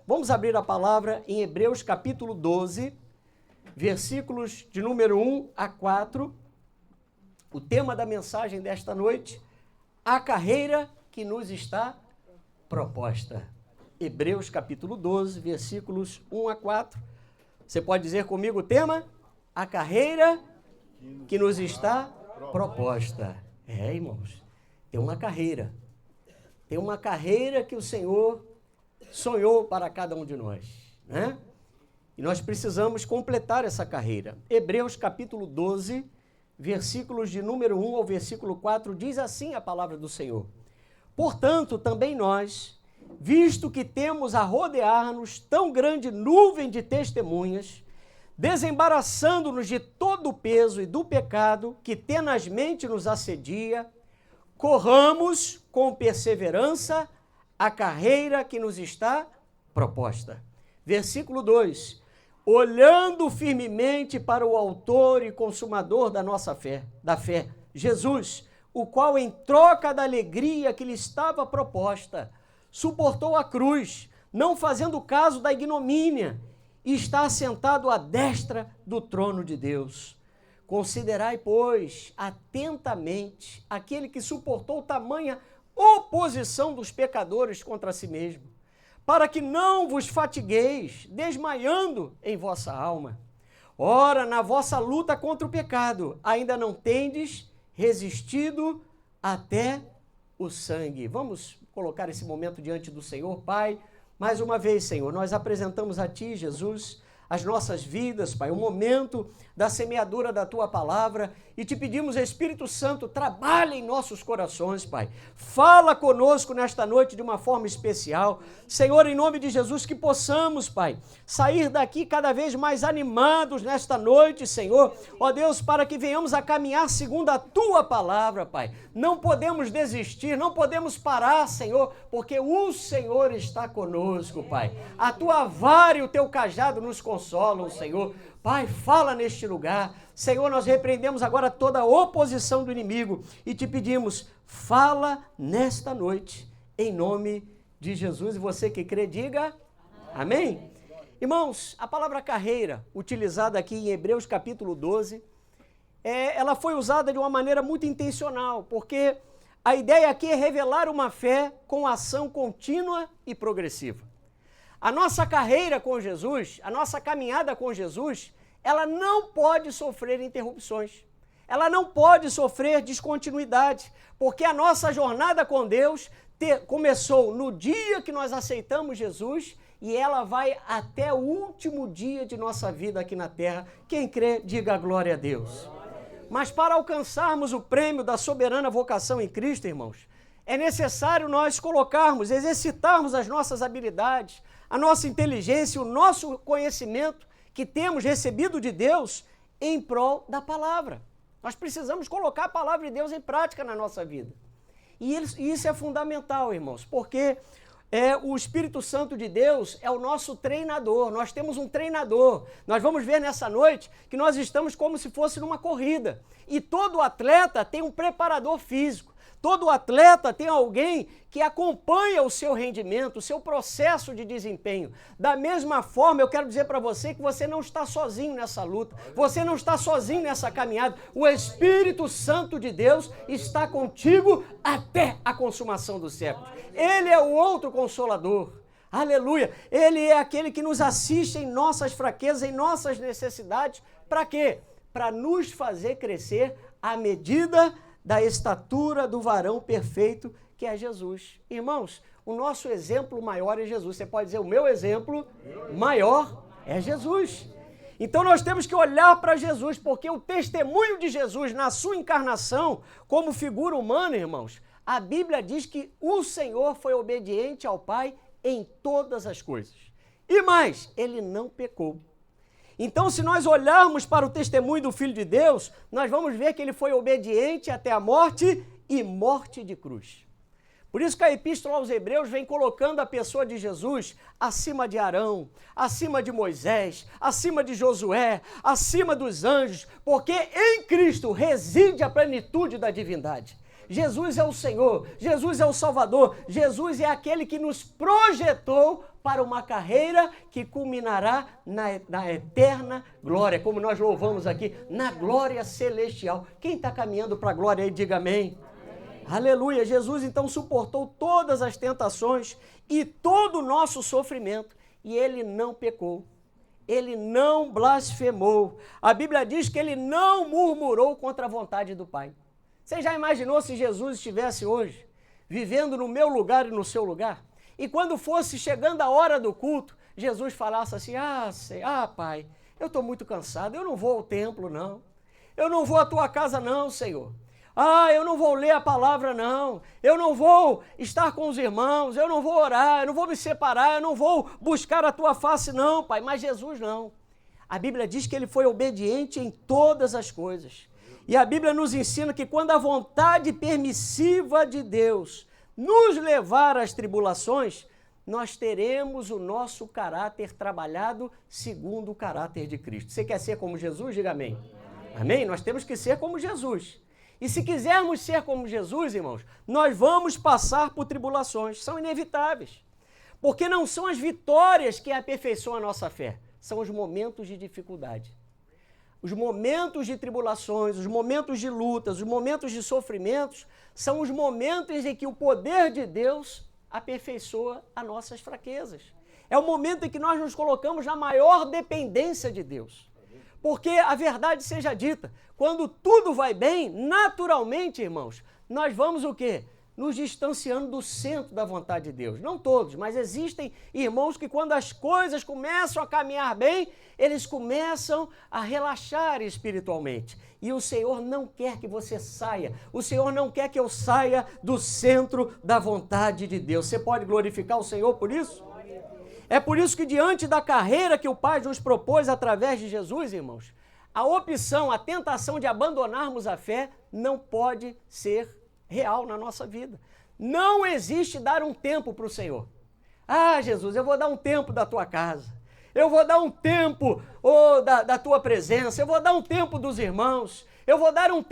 Vamos abrir a palavra em Hebreus capítulo 12, versículos de número 1 a 4. O tema da mensagem desta noite, a carreira que nos está proposta. Hebreus capítulo 12, versículos 1 a 4. Você pode dizer comigo o tema? A carreira que nos está proposta. Irmãos, tem uma carreira. Tem uma carreira que o Senhor sonhou para cada um de nós, né? E nós precisamos completar essa carreira. Hebreus capítulo 12, versículos de número 1 ao versículo 4, diz assim a palavra do Senhor. Portanto, também nós, visto que temos a rodear-nos tão grande nuvem de testemunhas, desembaraçando-nos de todo o peso e do pecado que tenazmente nos assedia, corramos com perseverança a carreira que nos está proposta. Versículo 2. Olhando firmemente para o autor e consumador da nossa fé, Jesus, o qual em troca da alegria que lhe estava proposta, suportou a cruz, não fazendo caso da ignomínia, e está assentado à destra do trono de Deus. Considerai, pois, atentamente aquele que suportou tamanha oposição dos pecadores contra si mesmo, para que não vos fatigueis, desmaiando em vossa alma. Ora, na vossa luta contra o pecado, ainda não tendes resistido até o sangue. Vamos colocar esse momento diante do Senhor, Pai. Mais uma vez, Senhor, nós apresentamos a Ti, Jesus, as nossas vidas, Pai, o momento da semeadura da Tua palavra, e te pedimos, Espírito Santo, trabalha em nossos corações, Pai. Fala conosco nesta noite de uma forma especial. Senhor, em nome de Jesus, que possamos, Pai, sair daqui cada vez mais animados nesta noite, Senhor. Ó Deus, para que venhamos a caminhar segundo a Tua palavra, Pai. Não podemos desistir, não podemos parar, Senhor, porque o Senhor está conosco, Pai. A Tua vara e o Teu cajado nos consolam, Senhor. Pai, fala neste lugar. Senhor, nós repreendemos agora toda a oposição do inimigo e te pedimos, fala nesta noite, em nome de Jesus. E você que crê, diga amém. Irmãos, a palavra carreira, utilizada aqui em Hebreus capítulo 12, ela foi usada de uma maneira muito intencional, porque a ideia aqui é revelar uma fé com ação contínua e progressiva. A nossa carreira com Jesus, a nossa caminhada com Jesus, ela não pode sofrer interrupções. Ela não pode sofrer descontinuidade, porque a nossa jornada com Deus começou no dia que nós aceitamos Jesus e ela vai até o último dia de nossa vida aqui na terra. Quem crê, diga glória a Deus. Mas para alcançarmos o prêmio da soberana vocação em Cristo, irmãos, é necessário nós colocarmos, exercitarmos as nossas habilidades, a nossa inteligência, o nosso conhecimento que temos recebido de Deus em prol da palavra. Nós precisamos colocar a palavra de Deus em prática na nossa vida. E isso é fundamental, irmãos, porque o Espírito Santo de Deus é o nosso treinador. Nós temos um treinador. Nós vamos ver nessa noite que nós estamos como se fosse numa corrida. E todo atleta tem um preparador físico. Todo atleta tem alguém que acompanha o seu rendimento, o seu processo de desempenho. Da mesma forma, eu quero dizer para você que você não está sozinho nessa luta, você não está sozinho nessa caminhada. O Espírito Santo de Deus está contigo até a consumação dos séculos. Ele é o outro consolador. Aleluia! Ele é aquele que nos assiste em nossas fraquezas, em nossas necessidades. Para quê? Para nos fazer crescer à medida da estatura do varão perfeito, que é Jesus. Irmãos, o nosso exemplo maior é Jesus. Você pode dizer, o meu exemplo maior é Jesus. Então nós temos que olhar para Jesus, porque o testemunho de Jesus na sua encarnação, como figura humana, irmãos, a Bíblia diz que o Senhor foi obediente ao Pai em todas as coisas. E mais, ele não pecou. Então, se nós olharmos para o testemunho do Filho de Deus, nós vamos ver que ele foi obediente até a morte e morte de cruz. Por isso que a Epístola aos Hebreus vem colocando a pessoa de Jesus acima de Arão, acima de Moisés, acima de Josué, acima dos anjos, porque em Cristo reside a plenitude da divindade. Jesus é o Senhor, Jesus é o Salvador, Jesus é aquele que nos projetou para uma carreira que culminará na eterna glória, como nós louvamos aqui, na glória celestial. Quem está caminhando para a glória aí, diga amém. Aleluia! Jesus então suportou todas as tentações e todo o nosso sofrimento e ele não pecou, ele não blasfemou. A Bíblia diz que ele não murmurou contra a vontade do Pai. Você já imaginou se Jesus estivesse hoje vivendo no meu lugar e no seu lugar? E quando fosse chegando a hora do culto, Jesus falasse assim, Pai, eu estou muito cansado, eu não vou ao templo não, eu não vou à tua casa não, Senhor. Eu não vou ler a palavra não, eu não vou estar com os irmãos, eu não vou orar, eu não vou me separar, eu não vou buscar a tua face não, Pai. Mas Jesus não. A Bíblia diz que ele foi obediente em todas as coisas. E a Bíblia nos ensina que quando a vontade permissiva de Deus nos levar às tribulações, nós teremos o nosso caráter trabalhado segundo o caráter de Cristo. Você quer ser como Jesus? Diga amém. Amém? Nós temos que ser como Jesus. E se quisermos ser como Jesus, irmãos, nós vamos passar por tribulações, são inevitáveis. Porque não são as vitórias que aperfeiçoam a nossa fé, são os momentos de dificuldade. Os momentos de tribulações, os momentos de lutas, os momentos de sofrimentos, são os momentos em que o poder de Deus aperfeiçoa as nossas fraquezas. É o momento em que nós nos colocamos na maior dependência de Deus. Porque a verdade seja dita, quando tudo vai bem, naturalmente, irmãos, nós vamos o quê? Nos distanciando do centro da vontade de Deus. Não todos, mas existem irmãos que quando as coisas começam a caminhar bem, eles começam a relaxar espiritualmente. E o Senhor não quer que você saia, o Senhor não quer que eu saia do centro da vontade de Deus. Você pode glorificar o Senhor por isso? É por isso que diante da carreira que o Pai nos propôs através de Jesus, irmãos, a opção, a tentação de abandonarmos a fé não pode ser real na nossa vida. Não existe dar um tempo para o Senhor. Jesus, eu vou dar um tempo da tua casa, eu vou dar um tempo da tua presença, eu vou dar um tempo dos irmãos, eu vou dar um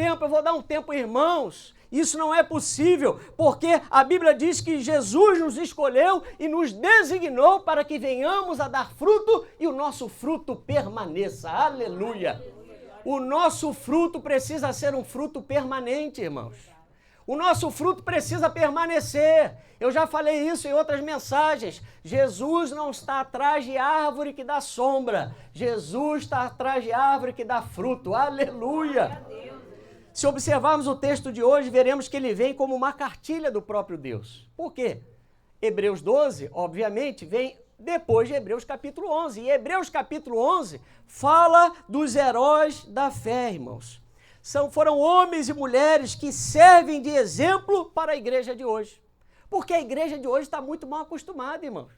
tempo, irmãos. Isso não é possível, porque a Bíblia diz que Jesus nos escolheu e nos designou para que venhamos a dar fruto e o nosso fruto permaneça. Aleluia! O nosso fruto precisa ser um fruto permanente, irmãos. O nosso fruto precisa permanecer. Eu já falei isso em outras mensagens. Jesus não está atrás de árvore que dá sombra. Jesus está atrás de árvore que dá fruto. Aleluia! Se observarmos o texto de hoje, veremos que ele vem como uma cartilha do próprio Deus. Por quê? Hebreus 12, obviamente, vem depois de Hebreus capítulo 11. E Hebreus capítulo 11 fala dos heróis da fé, irmãos. Foram homens e mulheres que servem de exemplo para a igreja de hoje. Porque a igreja de hoje está muito mal acostumada, irmãos.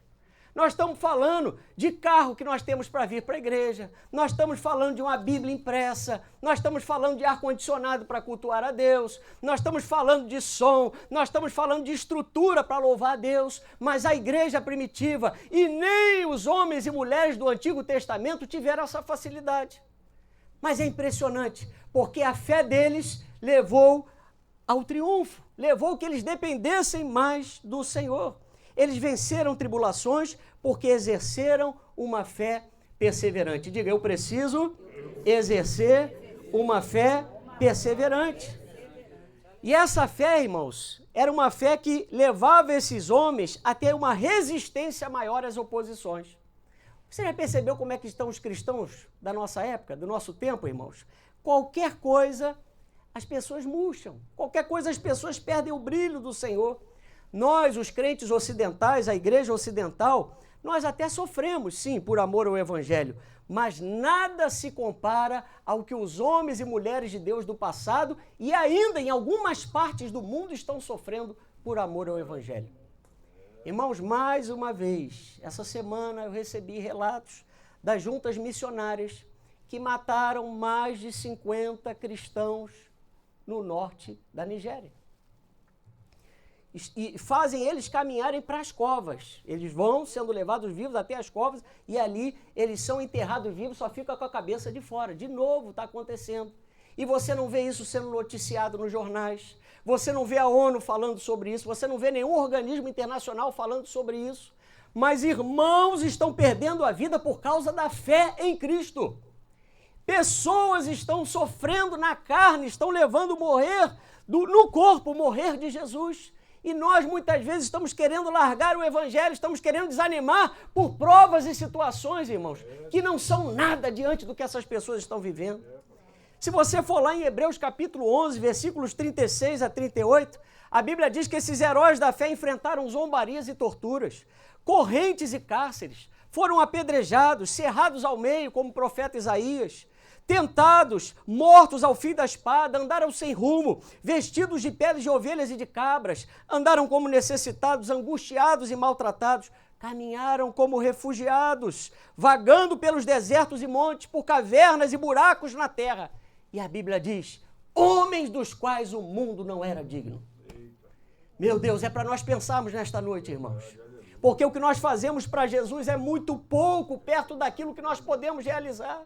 Nós estamos falando de carro que nós temos para vir para a igreja, nós estamos falando de uma Bíblia impressa, nós estamos falando de ar-condicionado para cultuar a Deus, nós estamos falando de som, nós estamos falando de estrutura para louvar a Deus, mas a igreja primitiva e nem os homens e mulheres do Antigo Testamento tiveram essa facilidade. Mas é impressionante, porque a fé deles levou ao triunfo, levou que eles dependessem mais do Senhor. Eles venceram tribulações porque exerceram uma fé perseverante. Diga, eu preciso exercer uma fé perseverante. E essa fé, irmãos, era uma fé que levava esses homens a ter uma resistência maior às oposições. Você já percebeu como é que estão os cristãos da nossa época, do nosso tempo, irmãos? Qualquer coisa, as pessoas murcham. Qualquer coisa, as pessoas perdem o brilho do Senhor. Nós, os crentes ocidentais, a igreja ocidental, nós até sofremos, sim, por amor ao Evangelho, mas nada se compara ao que os homens e mulheres de Deus do passado e ainda em algumas partes do mundo estão sofrendo por amor ao Evangelho. Irmãos, mais uma vez, essa semana eu recebi relatos das juntas missionárias que mataram mais de 50 cristãos no norte da Nigéria. E fazem eles caminharem para as covas. Eles vão sendo levados vivos até as covas e ali eles são enterrados vivos, só ficam com a cabeça de fora. De novo está acontecendo. E você não vê isso sendo noticiado nos jornais. Você não vê a ONU falando sobre isso. Você não vê nenhum organismo internacional falando sobre isso. Mas irmãos estão perdendo a vida por causa da fé em Cristo. Pessoas estão sofrendo na carne, estão levando morrer no corpo, morrer de Jesus. E nós muitas vezes estamos querendo largar o evangelho, estamos querendo desanimar por provas e situações, irmãos, que não são nada diante do que essas pessoas estão vivendo. Se você for lá em Hebreus capítulo 11, versículos 36 a 38, a Bíblia diz que esses heróis da fé enfrentaram zombarias e torturas, correntes e cárceres, foram apedrejados, cerrados ao meio, como o profeta Isaías, tentados, mortos ao fio da espada, andaram sem rumo, vestidos de peles de ovelhas e de cabras, andaram como necessitados, angustiados e maltratados, caminharam como refugiados, vagando pelos desertos e montes, por cavernas e buracos na terra. E a Bíblia diz, homens dos quais o mundo não era digno. Meu Deus, é para nós pensarmos nesta noite, irmãos. Porque o que nós fazemos para Jesus é muito pouco perto daquilo que nós podemos realizar.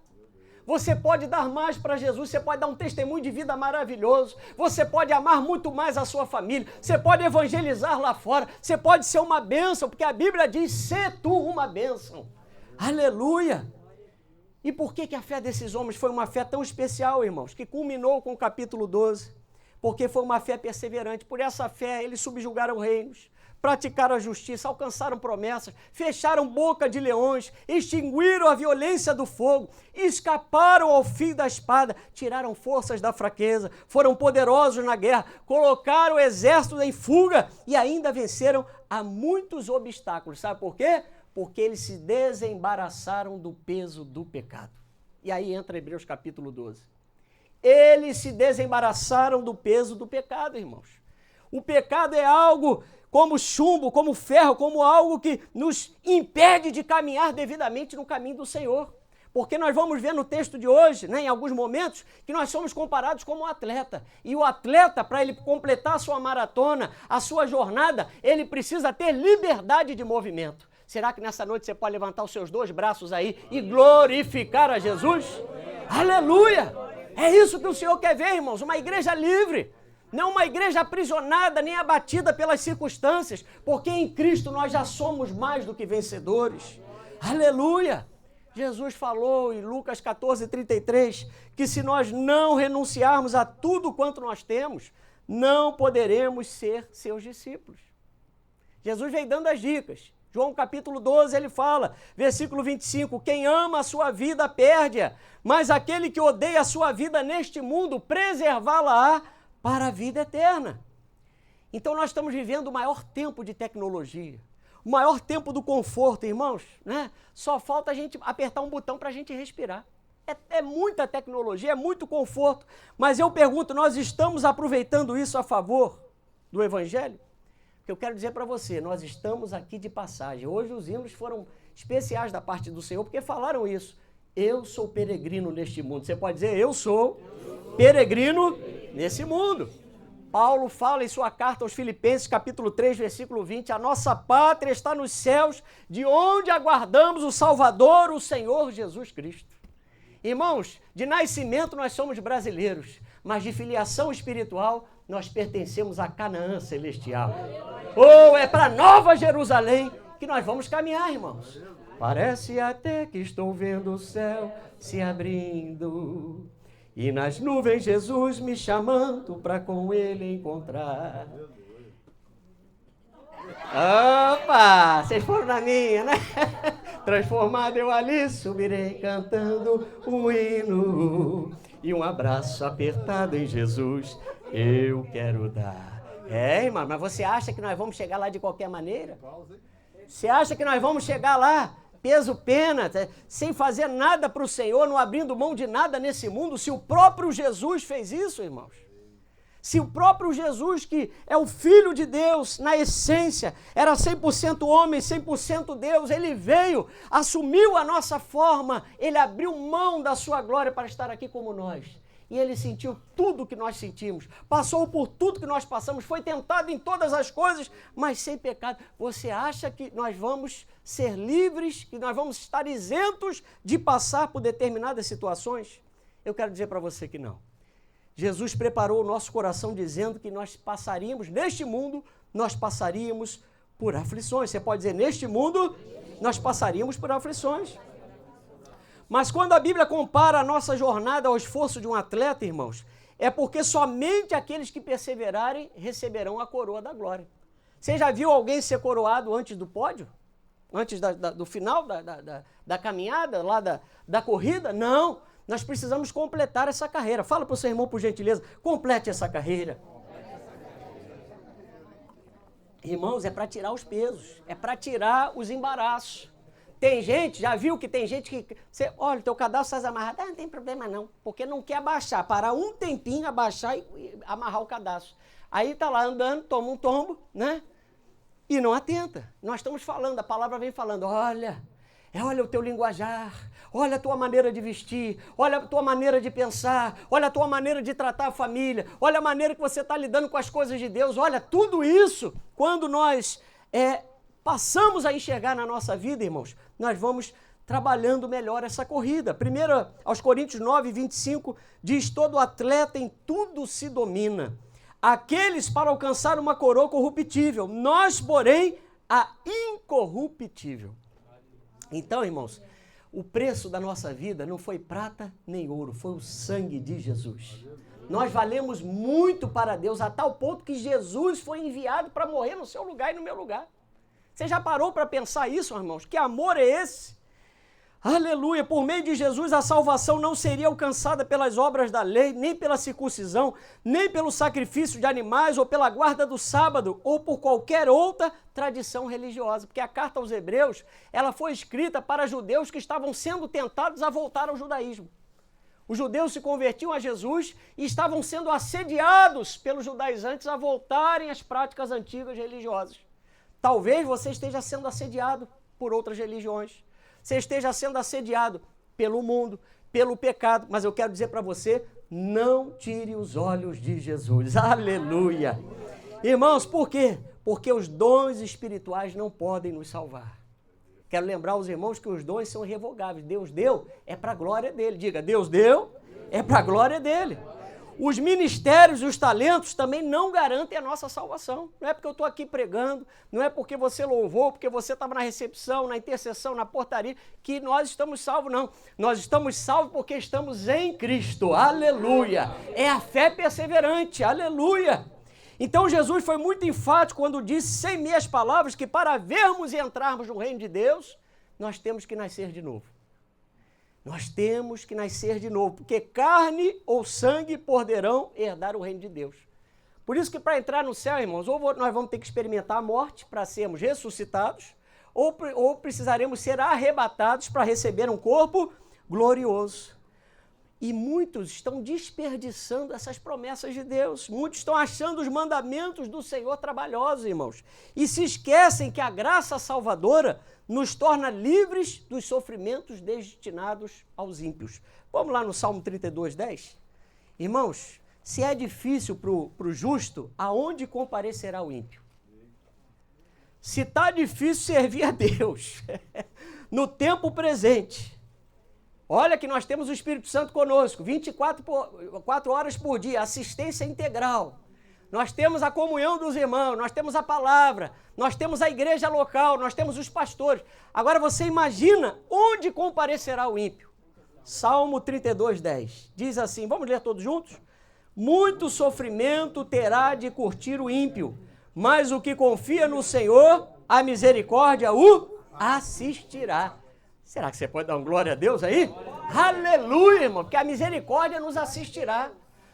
Você pode dar mais para Jesus, você pode dar um testemunho de vida maravilhoso, você pode amar muito mais a sua família, você pode evangelizar lá fora, você pode ser uma bênção, porque a Bíblia diz, sê tu uma bênção. Aleluia! E por que a fé desses homens foi uma fé tão especial, irmãos, que culminou com o capítulo 12? Porque foi uma fé perseverante. Por essa fé, eles subjugaram reinos, praticaram a justiça, alcançaram promessas, fecharam boca de leões, extinguiram a violência do fogo, escaparam ao fio da espada, tiraram forças da fraqueza, foram poderosos na guerra, colocaram o exército em fuga e ainda venceram a muitos obstáculos. Sabe por quê? Porque eles se desembaraçaram do peso do pecado. E aí entra Hebreus capítulo 12. Eles se desembaraçaram do peso do pecado, irmãos. O pecado é algo como chumbo, como ferro, como algo que nos impede de caminhar devidamente no caminho do Senhor. Porque nós vamos ver no texto de hoje, em alguns momentos, que nós somos comparados como um atleta. E o atleta, para ele completar a sua maratona, a sua jornada, ele precisa ter liberdade de movimento. Será que nessa noite você pode levantar os seus dois braços aí e glorificar a Jesus? Aleluia! É isso que o Senhor quer ver, irmãos, uma igreja livre. Não uma igreja aprisionada nem abatida pelas circunstâncias, porque em Cristo nós já somos mais do que vencedores. Aleluia! Jesus falou em Lucas 14:33 que se nós não renunciarmos a tudo quanto nós temos, não poderemos ser seus discípulos. Jesus veio dando as dicas. João capítulo 12 ele fala, versículo 25, quem ama a sua vida perde-a, mas aquele que odeia a sua vida neste mundo, preservá-la-á para a vida eterna. Então nós estamos vivendo o maior tempo de tecnologia, o maior tempo do conforto, irmãos, né? Só falta a gente apertar um botão para a gente respirar. É muita tecnologia, é muito conforto, mas eu pergunto, nós estamos aproveitando isso a favor do Evangelho? Porque eu quero dizer para você, nós estamos aqui de passagem. Hoje os hinos foram especiais da parte do Senhor, porque falaram isso. Eu sou peregrino neste mundo. Você pode dizer, eu sou peregrino nesse mundo. Paulo fala em sua carta aos Filipenses, capítulo 3, versículo 20, a nossa pátria está nos céus, de onde aguardamos o Salvador, o Senhor Jesus Cristo. Irmãos, de nascimento nós somos brasileiros, mas de filiação espiritual nós pertencemos a Canaã celestial. Ou é para Nova Jerusalém que nós vamos caminhar, irmãos. Parece até que estou vendo o céu se abrindo e nas nuvens Jesus me chamando para com ele encontrar. Opa, vocês foram na minha, né? Transformado eu ali subirei cantando um hino e um abraço apertado em Jesus eu quero dar. Irmão, mas você acha que nós vamos chegar lá de qualquer maneira? Você acha que nós vamos chegar lá, peso pena, sem fazer nada para o Senhor, não abrindo mão de nada nesse mundo, se o próprio Jesus fez isso, irmãos? Se o próprio Jesus, que é o Filho de Deus, na essência, era 100% homem, 100% Deus, ele veio, assumiu a nossa forma, ele abriu mão da sua glória para estar aqui como nós. E ele sentiu tudo que nós sentimos, passou por tudo que nós passamos, foi tentado em todas as coisas, mas sem pecado. Você acha que nós vamos ser livres, que nós vamos estar isentos de passar por determinadas situações? Eu quero dizer para você que não. Jesus preparou o nosso coração dizendo que nós passaríamos, neste mundo, nós passaríamos por aflições. Você pode dizer, neste mundo, nós passaríamos por aflições. Mas quando a Bíblia compara a nossa jornada ao esforço de um atleta, irmãos, é porque somente aqueles que perseverarem receberão a coroa da glória. Você já viu alguém ser coroado antes do pódio? Antes do final da caminhada, lá da corrida? Não, nós precisamos completar essa carreira. Fala para o seu irmão, por gentileza, complete essa carreira. Irmãos, é para tirar os pesos, é para tirar os embaraços. Tem gente, já viu que tem gente que... olha, o teu cadastro está amarrado. Não tem problema não, porque não quer abaixar. Parar um tempinho, abaixar e amarrar o cadastro. Aí está lá andando, toma um tombo, né? E não atenta. Nós estamos falando, a palavra vem falando, olha o teu linguajar, olha a tua maneira de vestir, olha a tua maneira de pensar, olha a tua maneira de tratar a família, olha a maneira que você está lidando com as coisas de Deus, olha tudo isso, quando nós passamos a enxergar na nossa vida, irmãos, nós vamos trabalhando melhor essa corrida. 1 aos Coríntios 9, 25, diz, todo atleta em tudo se domina. Aqueles para alcançar uma coroa corruptível, nós, porém, a incorruptível. Então, irmãos, o preço da nossa vida não foi prata nem ouro, foi o sangue de Jesus. Nós valemos muito para Deus, a tal ponto que Jesus foi enviado para morrer no seu lugar e no meu lugar. Você já parou para pensar isso, irmãos? Que amor é esse? Aleluia! Por meio de Jesus a salvação não seria alcançada pelas obras da lei, nem pela circuncisão, nem pelo sacrifício de animais, ou pela guarda do sábado, ou por qualquer outra tradição religiosa. Porque a carta aos Hebreus, ela foi escrita para judeus que estavam sendo tentados a voltar ao judaísmo. Os judeus se convertiam a Jesus e estavam sendo assediados pelos judaizantes a voltarem às práticas antigas religiosas. Talvez você esteja sendo assediado por outras religiões. Você esteja sendo assediado pelo mundo, pelo pecado, mas eu quero dizer para você, não tire os olhos de Jesus. Aleluia! Irmãos, por quê? Porque os dons espirituais não podem nos salvar. Quero lembrar aos irmãos que os dons são irrevogáveis. Deus deu, é para a glória dele. Diga, Deus deu, é para a glória dele. Os ministérios e os talentos também não garantem a nossa salvação. Não é porque eu estou aqui pregando, não é porque você louvou, porque você estava na recepção, na intercessão, na portaria, que nós estamos salvos, não. Nós estamos salvos porque estamos em Cristo. Aleluia! É a fé perseverante. Aleluia! Então Jesus foi muito enfático quando disse, sem meias palavras, que para vermos e entrarmos no reino de Deus, nós temos que nascer de novo. Nós temos que nascer de novo, porque carne ou sangue poderão herdar o reino de Deus. Por isso que para entrar no céu, irmãos, ou nós vamos ter que experimentar a morte para sermos ressuscitados, ou precisaremos ser arrebatados para receber um corpo glorioso. E muitos estão desperdiçando essas promessas de Deus. Muitos estão achando os mandamentos do Senhor trabalhosos, irmãos. E se esquecem que a graça salvadora nos torna livres dos sofrimentos destinados aos ímpios. Vamos lá no Salmo 32, 10? Irmãos, se é difícil para o justo, aonde comparecerá o ímpio? Se está difícil servir a Deus, no tempo presente, olha que nós temos o Espírito Santo conosco, 4 horas por dia, assistência integral. Nós temos a comunhão dos irmãos, nós temos a palavra, nós temos a igreja local, nós temos os pastores. Agora você imagina onde comparecerá o ímpio. Salmo 32, 10. Diz assim, vamos ler todos juntos? Muito sofrimento terá de curtir o ímpio, mas o que confia no Senhor, a misericórdia o assistirá. Será que você pode dar uma glória a Deus aí? Aleluia, irmão, porque a misericórdia nos assistirá.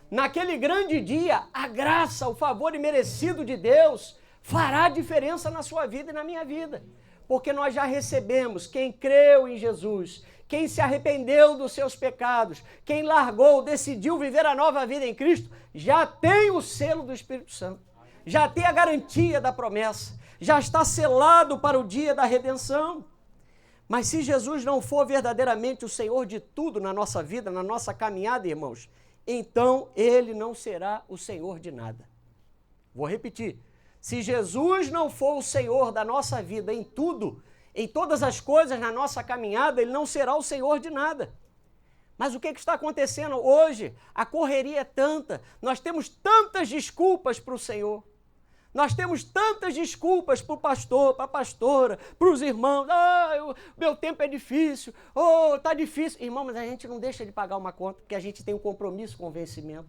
Naquele grande dia, a graça, o favor imerecido de Deus fará diferença na sua vida e na minha vida. Porque nós já recebemos, quem creu em Jesus, quem se arrependeu dos seus pecados, quem largou, decidiu viver a nova vida em Cristo, já tem o selo do Espírito Santo, já tem a garantia da promessa, já está selado para o dia da redenção. Mas se Jesus não for verdadeiramente o Senhor de tudo na nossa vida, na nossa caminhada, irmãos, então ele não será o Senhor de nada. Vou repetir. Se Jesus não for o Senhor da nossa vida em tudo, em todas as coisas na nossa caminhada, ele não será o Senhor de nada. Mas o que está acontecendo hoje? A correria é tanta, nós temos tantas desculpas para o Senhor. Nós temos tantas desculpas para o pastor, para a pastora, para os irmãos. Meu tempo é difícil, está difícil. Irmão, mas a gente não deixa de pagar uma conta, porque a gente tem um compromisso com o vencimento.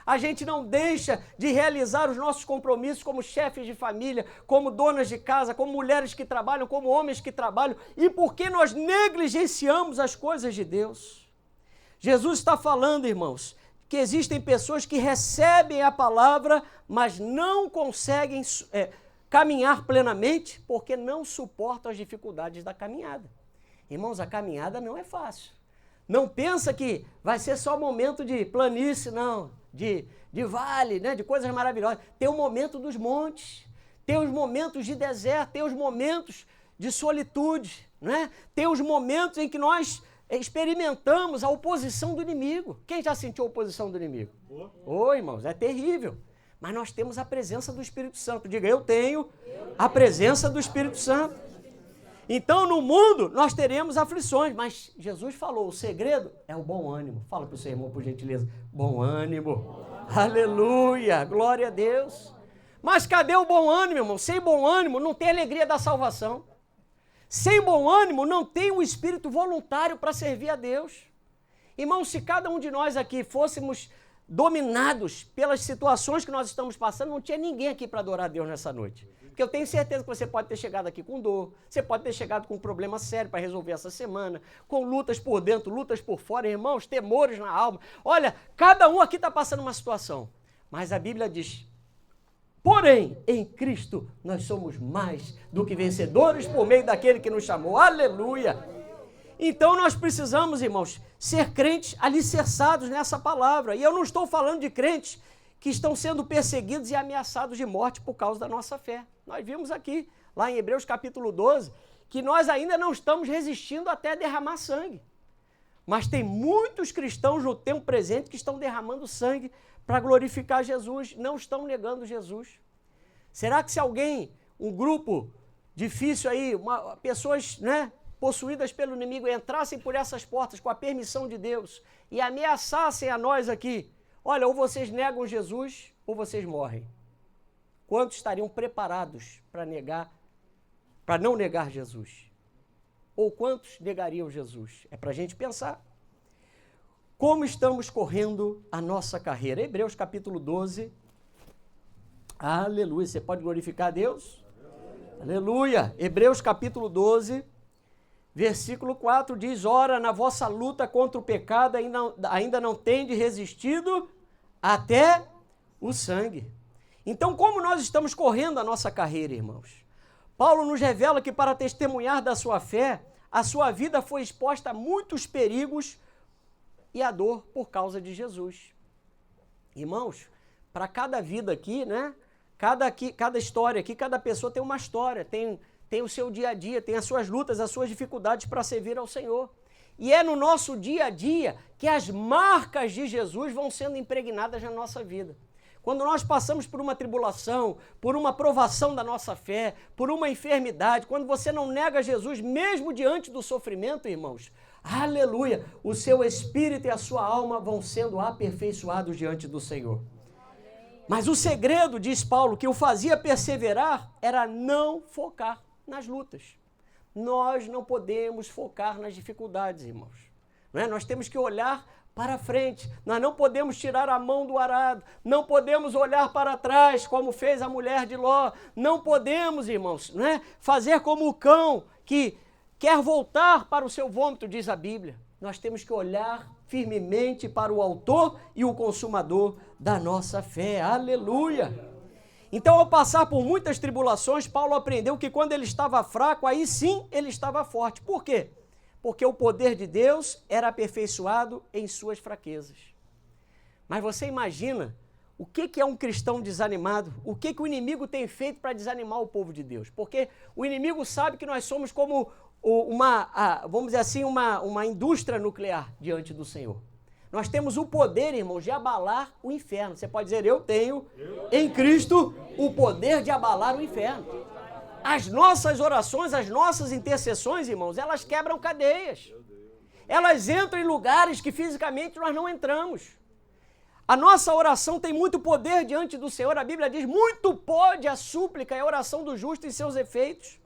A gente não deixa de realizar os nossos compromissos como chefes de família, como donas de casa, como mulheres que trabalham, como homens que trabalham. E porque nós negligenciamos as coisas de Deus? Jesus está falando, irmãos, que existem pessoas que recebem a palavra, mas não conseguem caminhar plenamente porque não suportam as dificuldades da caminhada. Irmãos, a caminhada não é fácil. Não pensa que vai ser só momento de planície, não, de vale, né, de coisas maravilhosas. Tem o momento dos montes, tem os momentos de deserto, tem os momentos de solitude, né? Tem os momentos em que nós experimentamos a oposição do inimigo. Quem já sentiu a oposição do inimigo? Irmãos, é terrível. Mas nós temos a presença do Espírito Santo. Diga, eu tenho a presença do Espírito Santo. Então, no mundo, nós teremos aflições, mas Jesus falou, o segredo é o bom ânimo. Fala para o seu irmão, por gentileza, bom ânimo. Aleluia, glória a Deus. Mas cadê o bom ânimo, irmão? Sem bom ânimo, não tem alegria da salvação. Sem bom ânimo, não tem um espírito voluntário para servir a Deus. Irmão, se cada um de nós aqui fôssemos dominados pelas situações que nós estamos passando, não tinha ninguém aqui para adorar a Deus nessa noite. Porque eu tenho certeza que você pode ter chegado aqui com dor, você pode ter chegado com um problema sério para resolver essa semana, com lutas por dentro, lutas por fora, irmãos, temores na alma. Olha, cada um aqui está passando uma situação, mas a Bíblia diz, porém, em Cristo nós somos mais do que vencedores por meio daquele que nos chamou. Aleluia! Então nós precisamos, irmãos, ser crentes alicerçados nessa palavra. E eu não estou falando de crentes que estão sendo perseguidos e ameaçados de morte por causa da nossa fé. Nós vimos aqui, lá em Hebreus capítulo 12, que nós ainda não estamos resistindo até derramar sangue. Mas tem muitos cristãos no tempo presente que estão derramando sangue para glorificar Jesus, não estão negando Jesus. Será que se alguém, um grupo difícil aí, pessoas, né, possuídas pelo inimigo, entrassem por essas portas com a permissão de Deus e ameaçassem a nós aqui, olha, ou vocês negam Jesus ou vocês morrem. Quantos estariam preparados para não negar Jesus? Ou quantos negariam Jesus? É para a gente pensar. Como estamos correndo a nossa carreira? Hebreus capítulo 12. Aleluia. Você pode glorificar a Deus? Aleluia. Hebreus capítulo 12, versículo 4 diz, ora, na vossa luta contra o pecado ainda não tendes resistido até o sangue. Então, como nós estamos correndo a nossa carreira, irmãos? Paulo nos revela que para testemunhar da sua fé, a sua vida foi exposta a muitos perigos e a dor por causa de Jesus. Irmãos, para cada vida aqui, né? Cada história aqui, cada pessoa tem uma história, tem o seu dia a dia, tem as suas lutas, as suas dificuldades para servir ao Senhor. E é no nosso dia a dia que as marcas de Jesus vão sendo impregnadas na nossa vida. Quando nós passamos por uma tribulação, por uma provação da nossa fé, por uma enfermidade, quando você não nega Jesus, mesmo diante do sofrimento, irmãos, aleluia, o seu espírito e a sua alma vão sendo aperfeiçoados diante do Senhor. Mas o segredo, diz Paulo, que o fazia perseverar era não focar nas lutas. Nós não podemos focar nas dificuldades, irmãos. Não é? Nós temos que olhar para frente, nós não podemos tirar a mão do arado, não podemos olhar para trás, como fez a mulher de Ló, não podemos, irmãos, né, fazer como o cão que quer voltar para o seu vômito, diz a Bíblia. Nós temos que olhar firmemente para o autor e o consumador da nossa fé, aleluia! Então, ao passar por muitas tribulações, Paulo aprendeu que quando ele estava fraco, aí sim ele estava forte. Por quê? Porque o poder de Deus era aperfeiçoado em suas fraquezas. Mas você imagina o que é um cristão desanimado? O que o inimigo tem feito para desanimar o povo de Deus? Porque o inimigo sabe que nós somos como vamos dizer assim, uma indústria nuclear diante do Senhor. Nós temos o poder, irmãos, de abalar o inferno. Você pode dizer, eu tenho em Cristo o poder de abalar o inferno. As nossas orações, as nossas intercessões, irmãos, elas quebram cadeias. Elas entram em lugares que fisicamente nós não entramos. A nossa oração tem muito poder diante do Senhor. A Bíblia diz, muito pode a súplica e a oração do justo em seus efeitos.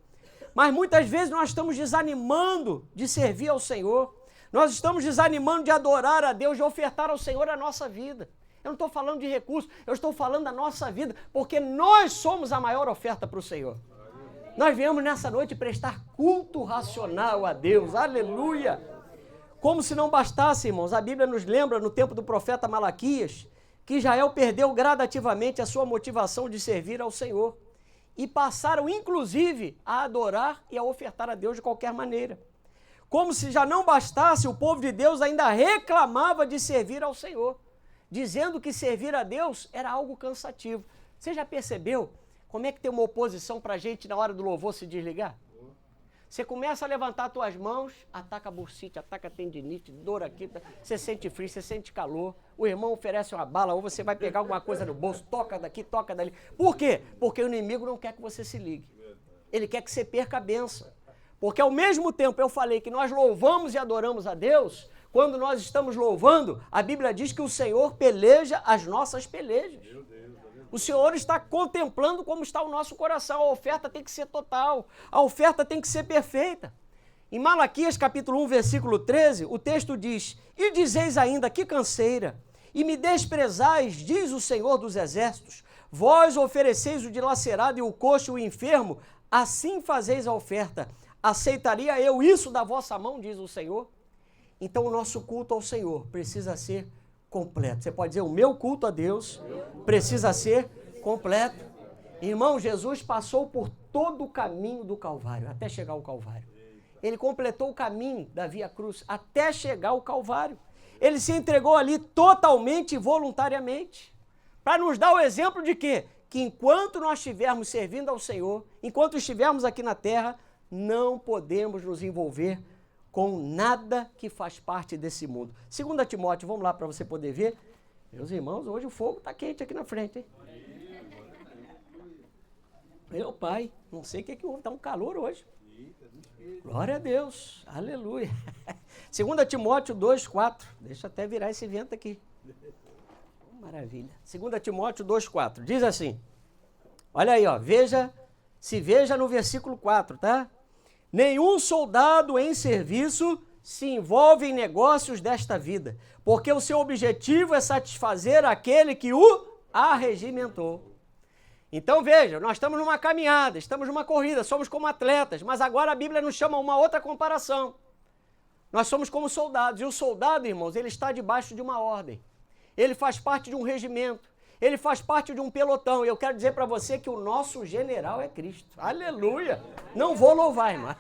Mas muitas vezes nós estamos desanimando de servir ao Senhor. Nós estamos desanimando de adorar a Deus, de ofertar ao Senhor a nossa vida. Eu não estou falando de recursos, eu estou falando da nossa vida, porque nós somos a maior oferta para o Senhor. Nós viemos nessa noite prestar culto racional a Deus, aleluia! Como se não bastasse, irmãos, a Bíblia nos lembra no tempo do profeta Malaquias, que Israel perdeu gradativamente a sua motivação de servir ao Senhor e passaram, inclusive, a adorar e a ofertar a Deus de qualquer maneira. Como se já não bastasse, o povo de Deus ainda reclamava de servir ao Senhor, dizendo que servir a Deus era algo cansativo. Você já percebeu como é que tem uma oposição para a gente na hora do louvor se desligar? Você começa a levantar as tuas mãos, ataca a bursite, ataca a tendinite, dor aqui, você sente frio, você sente calor, o irmão oferece uma bala, ou você vai pegar alguma coisa no bolso, toca daqui, toca dali. Por quê? Porque o inimigo não quer que você se ligue. Ele quer que você perca a bênção. Porque ao mesmo tempo eu falei que nós louvamos e adoramos a Deus, quando nós estamos louvando, a Bíblia diz que o Senhor peleja as nossas pelejas. O Senhor está contemplando como está o nosso coração. A oferta tem que ser total, a oferta tem que ser perfeita. Em Malaquias capítulo 1, versículo 13, o texto diz, e dizeis ainda, que canseira, e me desprezais, diz o Senhor dos Exércitos, vós ofereceis o dilacerado e o coxo e o enfermo, assim fazeis a oferta. Aceitaria eu isso da vossa mão, diz o Senhor? Então o nosso culto ao Senhor precisa ser completo. Você pode dizer, o meu culto a Deus precisa ser completo. Irmão, Jesus passou por todo o caminho do Calvário, até chegar ao Calvário. Ele completou o caminho da Via Cruz até chegar ao Calvário. Ele se entregou ali totalmente e voluntariamente, para nos dar o exemplo de quê? Que enquanto nós estivermos servindo ao Senhor, enquanto estivermos aqui na terra, não podemos nos envolver com nada que faz parte desse mundo. 2 Timóteo, vamos lá para você poder ver. Meus irmãos, hoje o fogo está quente aqui na frente, hein? Meu pai, não sei o que houve, está um calor hoje. Glória a Deus, aleluia. 2 Timóteo 2,4, deixa eu até virar esse vento aqui. Maravilha. 2 Timóteo 2,4, diz assim, olha aí, ó, veja no versículo 4, tá? Nenhum soldado em serviço se envolve em negócios desta vida, porque o seu objetivo é satisfazer aquele que o arregimentou. Então veja, nós estamos numa caminhada, estamos numa corrida, somos como atletas, mas agora a Bíblia nos chama a uma outra comparação. Nós somos como soldados, e o soldado, irmãos, ele está debaixo de uma ordem. Ele faz parte de um regimento, ele faz parte de um pelotão, e eu quero dizer para você que o nosso general é Cristo. Aleluia! Não vou louvar, irmão.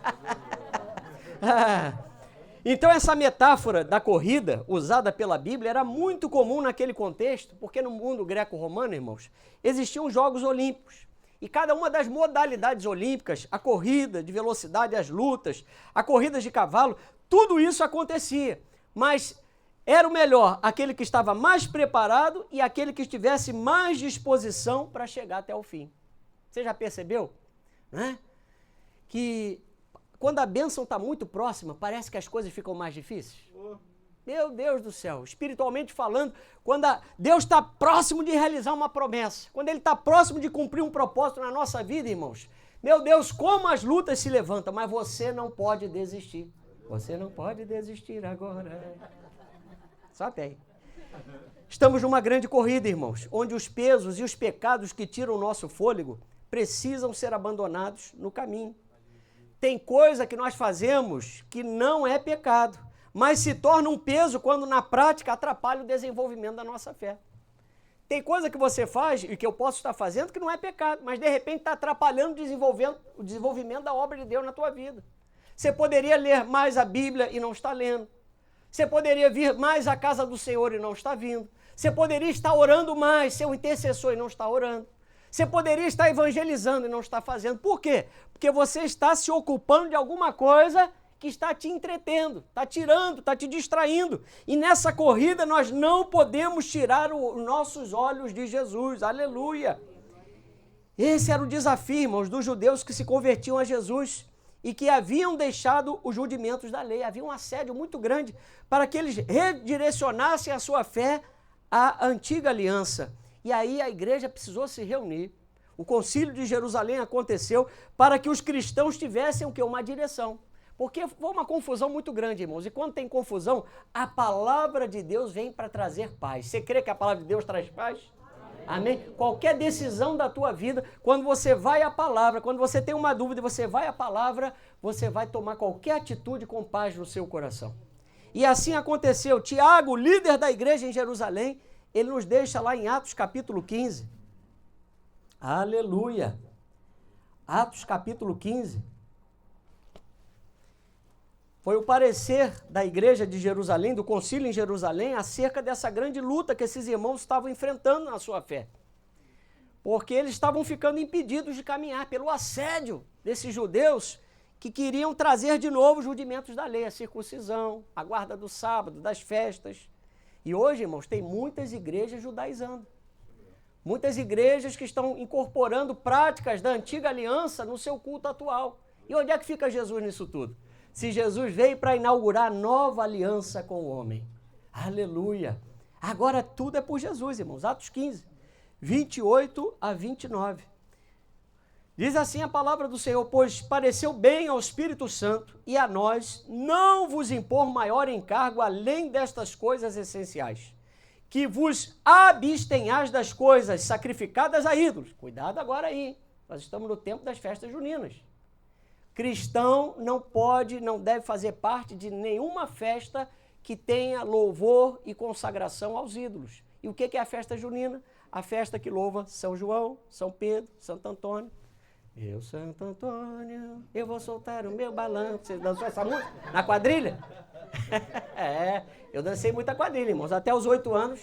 Então essa metáfora da corrida, usada pela Bíblia, era muito comum naquele contexto, porque no mundo greco-romano, irmãos, existiam os Jogos Olímpicos. E cada uma das modalidades olímpicas, a corrida de velocidade, as lutas, a corrida de cavalo, tudo isso acontecia. Mas era o melhor aquele que estava mais preparado e aquele que tivesse mais disposição para chegar até o fim. Você já percebeu? Né? Que quando a bênção está muito próxima, parece que as coisas ficam mais difíceis. Meu Deus do céu, espiritualmente falando, quando Deus está próximo de realizar uma promessa, quando Ele está próximo de cumprir um propósito na nossa vida, irmãos, meu Deus, como as lutas se levantam, mas você não pode desistir. Você não pode desistir agora. Só até aí. Estamos numa grande corrida, irmãos, onde os pesos e os pecados que tiram o nosso fôlego precisam ser abandonados no caminho. Tem coisa que nós fazemos que não é pecado, mas se torna um peso quando na prática atrapalha o desenvolvimento da nossa fé. Tem coisa que você faz e que eu posso estar fazendo que não é pecado, mas de repente está atrapalhando o desenvolvimento da obra de Deus na tua vida. Você poderia ler mais a Bíblia e não está lendo. Você poderia vir mais à casa do Senhor e não está vindo. Você poderia estar orando mais, ser um intercessor e não está orando. Você poderia estar evangelizando e não está fazendo. Por quê? Porque você está se ocupando de alguma coisa que está te entretendo, está tirando, está te distraindo. E nessa corrida nós não podemos tirar os nossos olhos de Jesus. Aleluia! Esse era o desafio, irmãos, dos judeus que se convertiam a Jesus. e que haviam deixado os rudimentos da lei. Havia um assédio muito grande para que eles redirecionassem a sua fé à antiga aliança. E aí a igreja precisou se reunir. O concílio de Jerusalém aconteceu para que os cristãos tivessem o quê? Uma direção. Porque foi uma confusão muito grande, irmãos. E quando tem confusão, a palavra de Deus vem para trazer paz. Você crê que a palavra de Deus traz paz? Amém? Qualquer decisão da tua vida, quando você vai à palavra, quando você tem uma dúvida e você vai à palavra, você vai tomar qualquer atitude com paz no seu coração. E assim aconteceu. Tiago, líder da igreja em Jerusalém, ele nos deixa lá em Atos capítulo 15. Aleluia! Atos capítulo 15. Foi o parecer da igreja de Jerusalém, do concílio em Jerusalém, acerca dessa grande luta que esses irmãos estavam enfrentando na sua fé. Porque eles estavam ficando impedidos de caminhar pelo assédio desses judeus que queriam trazer de novo os rudimentos da lei, a circuncisão, a guarda do sábado, das festas. E hoje, irmãos, tem muitas igrejas judaizando. Muitas igrejas que estão incorporando práticas da antiga aliança no seu culto atual. E onde é que fica Jesus nisso tudo? Se Jesus veio para inaugurar a nova aliança com o homem. Aleluia! Agora tudo é por Jesus, irmãos. Atos 15, 28 a 29. Diz assim a palavra do Senhor: pois pareceu bem ao Espírito Santo e a nós não vos impor maior encargo além destas coisas essenciais, que vos abstenhais das coisas sacrificadas a ídolos. Cuidado agora aí, hein? Nós estamos no tempo das festas juninas. Cristão não pode, não deve fazer parte de nenhuma festa que tenha louvor e consagração aos ídolos. E o que é a festa junina? A festa que louva São João, São Pedro, Santo Antônio. Eu, Santo Antônio, eu vou soltar o meu balanço. Você dançou essa música na quadrilha? Eu dancei muita quadrilha, irmãos. Até os 8 anos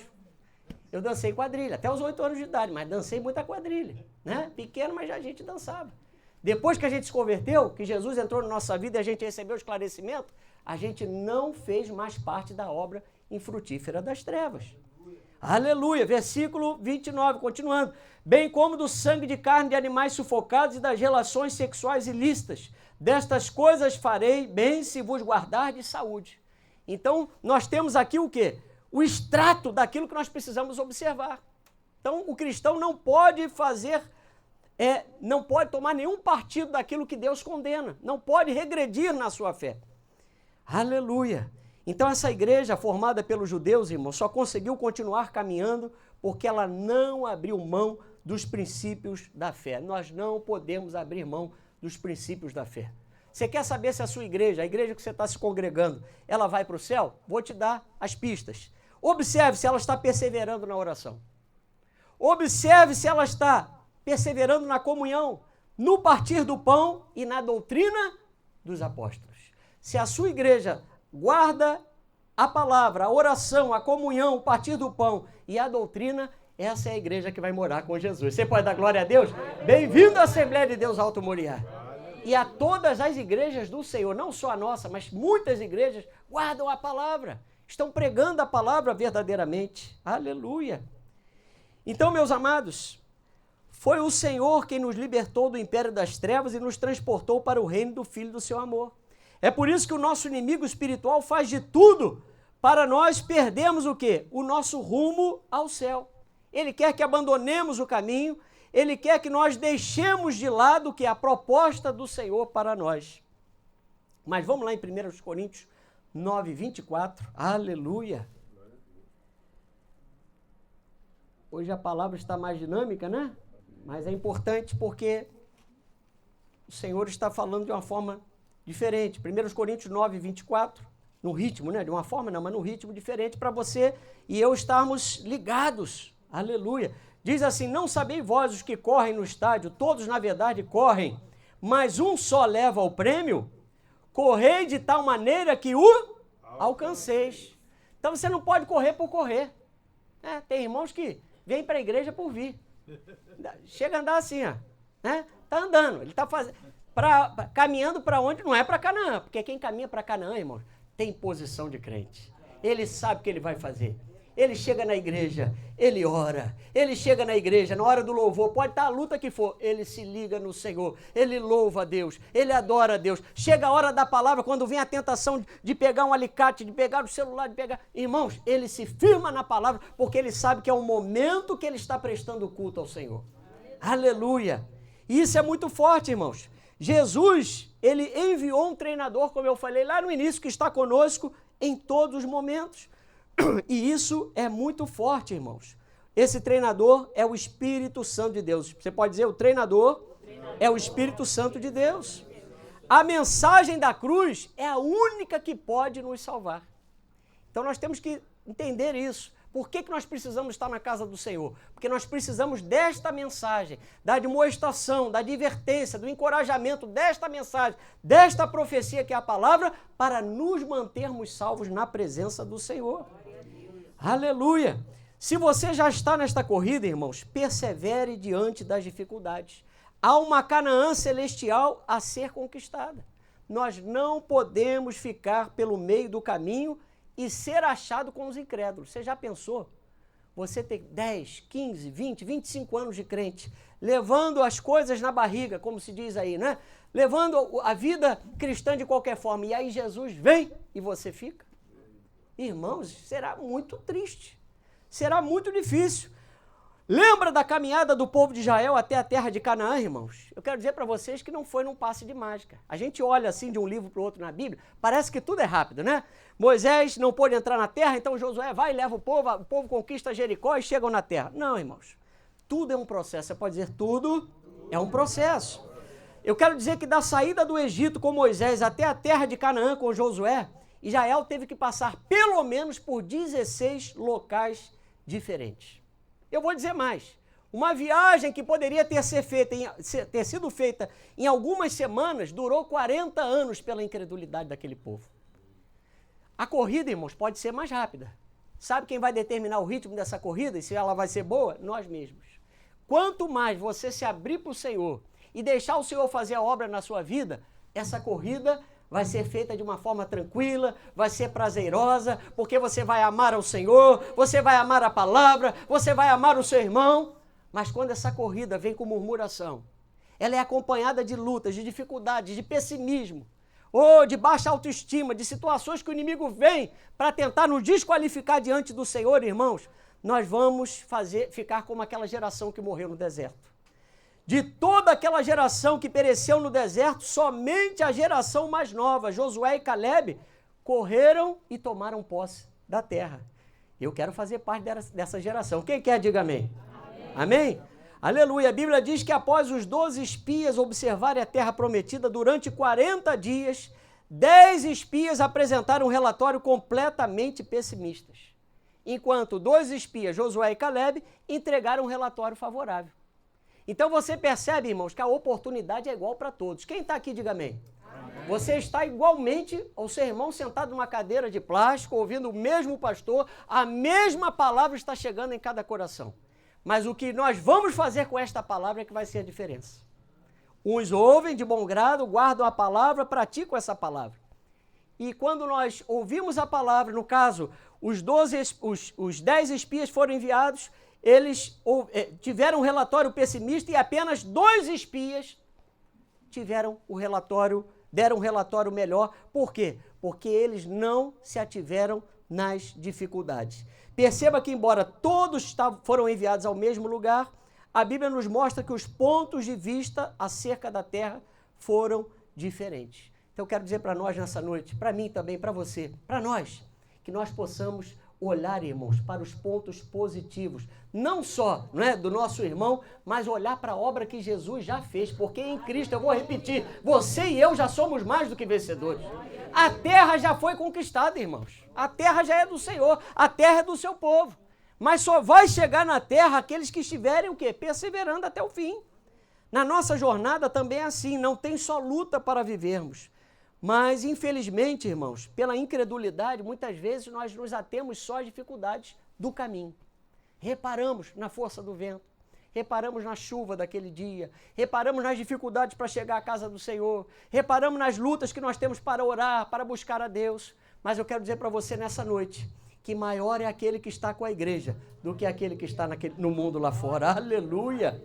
eu dancei quadrilha. Até os 8 anos de idade, mas dancei muita quadrilha. Né? Pequeno, mas já a gente dançava. Depois que a gente se converteu, que Jesus entrou na nossa vida e a gente recebeu o esclarecimento, a gente não fez mais parte da obra infrutífera das trevas. Aleluia! Versículo 29, continuando. Bem como do sangue de carne de animais sufocados e das relações sexuais ilícitas. Destas coisas farei bem se vos guardar de saúde. Então, nós temos aqui o quê? O extrato daquilo que nós precisamos observar. Então, o cristão não pode não pode tomar nenhum partido daquilo que Deus condena, não pode regredir na sua fé. Aleluia! Então essa igreja formada pelos judeus, irmãos, só conseguiu continuar caminhando porque ela não abriu mão dos princípios da fé. Nós não podemos abrir mão dos princípios da fé. Você quer saber se a sua igreja, a igreja que você está se congregando, ela vai para o céu? Vou te dar as pistas. Observe se ela está perseverando na oração. Observe se ela está perseverando na comunhão, no partir do pão e na doutrina dos apóstolos. Se a sua igreja guarda a palavra, a oração, a comunhão, o partir do pão e a doutrina, essa é a igreja que vai morar com Jesus. Você pode dar glória a Deus? Bem-vindo à Assembleia de Deus Alto Moriá. E a todas as igrejas do Senhor, não só a nossa, mas muitas igrejas guardam a palavra, estão pregando a palavra verdadeiramente. Aleluia! Então, meus amados, foi o Senhor quem nos libertou do império das trevas e nos transportou para o reino do Filho do seu amor. É por isso que o nosso inimigo espiritual faz de tudo para nós perdermos o quê? O nosso rumo ao céu. Ele quer que abandonemos o caminho, ele quer que nós deixemos de lado o que é a proposta do Senhor para nós. Mas vamos lá em 1 Coríntios 9, 24. Aleluia! Hoje a palavra está mais dinâmica, né? Mas é importante porque o Senhor está falando de uma forma diferente. 1 Coríntios 9, 24, no ritmo, né? De uma forma não, mas no ritmo diferente para você e eu estarmos ligados. Aleluia. Diz assim: não sabeis vós os que correm no estádio, todos na verdade correm, mas um só leva o prêmio? Correi de tal maneira que o alcanceis. Então você não pode correr por correr. Tem irmãos que vêm para a igreja por vir. Chega a andar assim, ó, né? Tá andando, ele está caminhando para onde? Não é para Canaã, porque quem caminha para Canaã, irmão, tem posição de crente. Ele sabe o que ele vai fazer. ele chega na igreja, ele ora, ele chega na igreja, na hora do louvor, pode estar a luta que for, ele se liga no Senhor, ele louva a Deus, ele adora a Deus. Chega a hora da palavra, quando vem a tentação de pegar um alicate, de pegar o celular, de pegar... Irmãos, ele se firma na palavra, porque ele sabe que é o momento que ele está prestando culto ao Senhor. Aleluia! E isso é muito forte, irmãos. Jesus, ele enviou um treinador, como eu falei lá no início, que está conosco em todos os momentos. E isso é muito forte, irmãos. Esse treinador é o Espírito Santo de Deus. Você pode dizer, o treinador é o Espírito Santo de Deus. A mensagem da cruz é a única que pode nos salvar. Então nós temos que entender isso. Por que nós precisamos estar na casa do Senhor? Porque nós precisamos desta mensagem, da demonstração, da advertência, do encorajamento desta mensagem, desta profecia que é a palavra, para nos mantermos salvos na presença do Senhor. Aleluia! Se você já está nesta corrida, irmãos, persevere diante das dificuldades. Há uma Canaã celestial a ser conquistada. Nós não podemos ficar pelo meio do caminho e ser achado com os incrédulos. Você já pensou? Você tem 10, 15, 20, 25 anos de crente, levando as coisas na barriga, como se diz aí, né? Levando a vida cristã de qualquer forma. E aí Jesus vem e você fica? Irmãos, será muito triste. Será muito difícil. Lembra da caminhada do povo de Israel até a terra de Canaã, irmãos? Eu quero dizer para vocês que não foi num passe de mágica. A gente olha assim de um livro para o outro na Bíblia, parece que tudo é rápido, né? Moisés não pôde entrar na terra, então Josué vai e leva o povo conquista Jericó e chegam na terra. Não, irmãos. Tudo é um processo. Você pode dizer tudo é um processo. Eu quero dizer que da saída do Egito com Moisés até a terra de Canaã com Josué, Israel teve que passar pelo menos por 16 locais diferentes. Eu vou dizer mais, uma viagem que poderia ter sido feita em algumas semanas, durou 40 anos pela incredulidade daquele povo. A corrida, irmãos, pode ser mais rápida. Sabe quem vai determinar o ritmo dessa corrida e se ela vai ser boa? Nós mesmos. Quanto mais você se abrir para o Senhor e deixar o Senhor fazer a obra na sua vida, essa corrida vai ser feita de uma forma tranquila, vai ser prazerosa, porque você vai amar ao Senhor, você vai amar a palavra, você vai amar o seu irmão. Mas quando essa corrida vem com murmuração, ela é acompanhada de lutas, de dificuldades, de pessimismo, ou de baixa autoestima, de situações que o inimigo vem para tentar nos desqualificar diante do Senhor, irmãos, nós vamos ficar como aquela geração que morreu no deserto. De toda aquela geração que pereceu no deserto, somente a geração mais nova, Josué e Calebe, correram e tomaram posse da terra. Eu quero fazer parte dessa geração. Quem quer, diga amém. Amém? Aleluia. A Bíblia diz que após os 12 espias observarem a terra prometida durante 40 dias, 10 espias apresentaram um relatório completamente pessimistas, enquanto 2 espias, Josué e Calebe, entregaram um relatório favorável. Então você percebe, irmãos, que a oportunidade é igual para todos. Quem está aqui, diga amém. Amém. Você está igualmente ao seu irmão sentado numa cadeira de plástico, ouvindo o mesmo pastor, a mesma palavra está chegando em cada coração. Mas o que nós vamos fazer com esta palavra é que vai ser a diferença. Uns ouvem de bom grado, guardam a palavra, praticam essa palavra. E quando nós ouvimos a palavra, no caso, os 10 espias foram enviados, eles tiveram um relatório pessimista e apenas 2 espias deram um relatório melhor. Por quê? Porque eles não se ativeram nas dificuldades. Perceba que, embora todos foram enviados ao mesmo lugar, a Bíblia nos mostra que os pontos de vista acerca da terra foram diferentes. Então eu quero dizer para nós nessa noite, para mim também, para você, para nós, que nós possamos olhar, irmãos, para os pontos positivos, não só, do nosso irmão, mas olhar para a obra que Jesus já fez, porque em Cristo, eu vou repetir, você e eu já somos mais do que vencedores. A terra já foi conquistada, irmãos. A terra já é do Senhor, a terra é do seu povo. Mas só vai chegar na terra aqueles que estiverem o quê? Perseverando até o fim. Na nossa jornada também é assim, não tem só luta para vivermos. Mas, infelizmente, irmãos, pela incredulidade, muitas vezes nós nos atemos só às dificuldades do caminho. Reparamos na força do vento, reparamos na chuva daquele dia, reparamos nas dificuldades para chegar à casa do Senhor, reparamos nas lutas que nós temos para orar, para buscar a Deus. Mas eu quero dizer para você nessa noite que maior é aquele que está com a igreja do que aquele que está no mundo lá fora. Aleluia!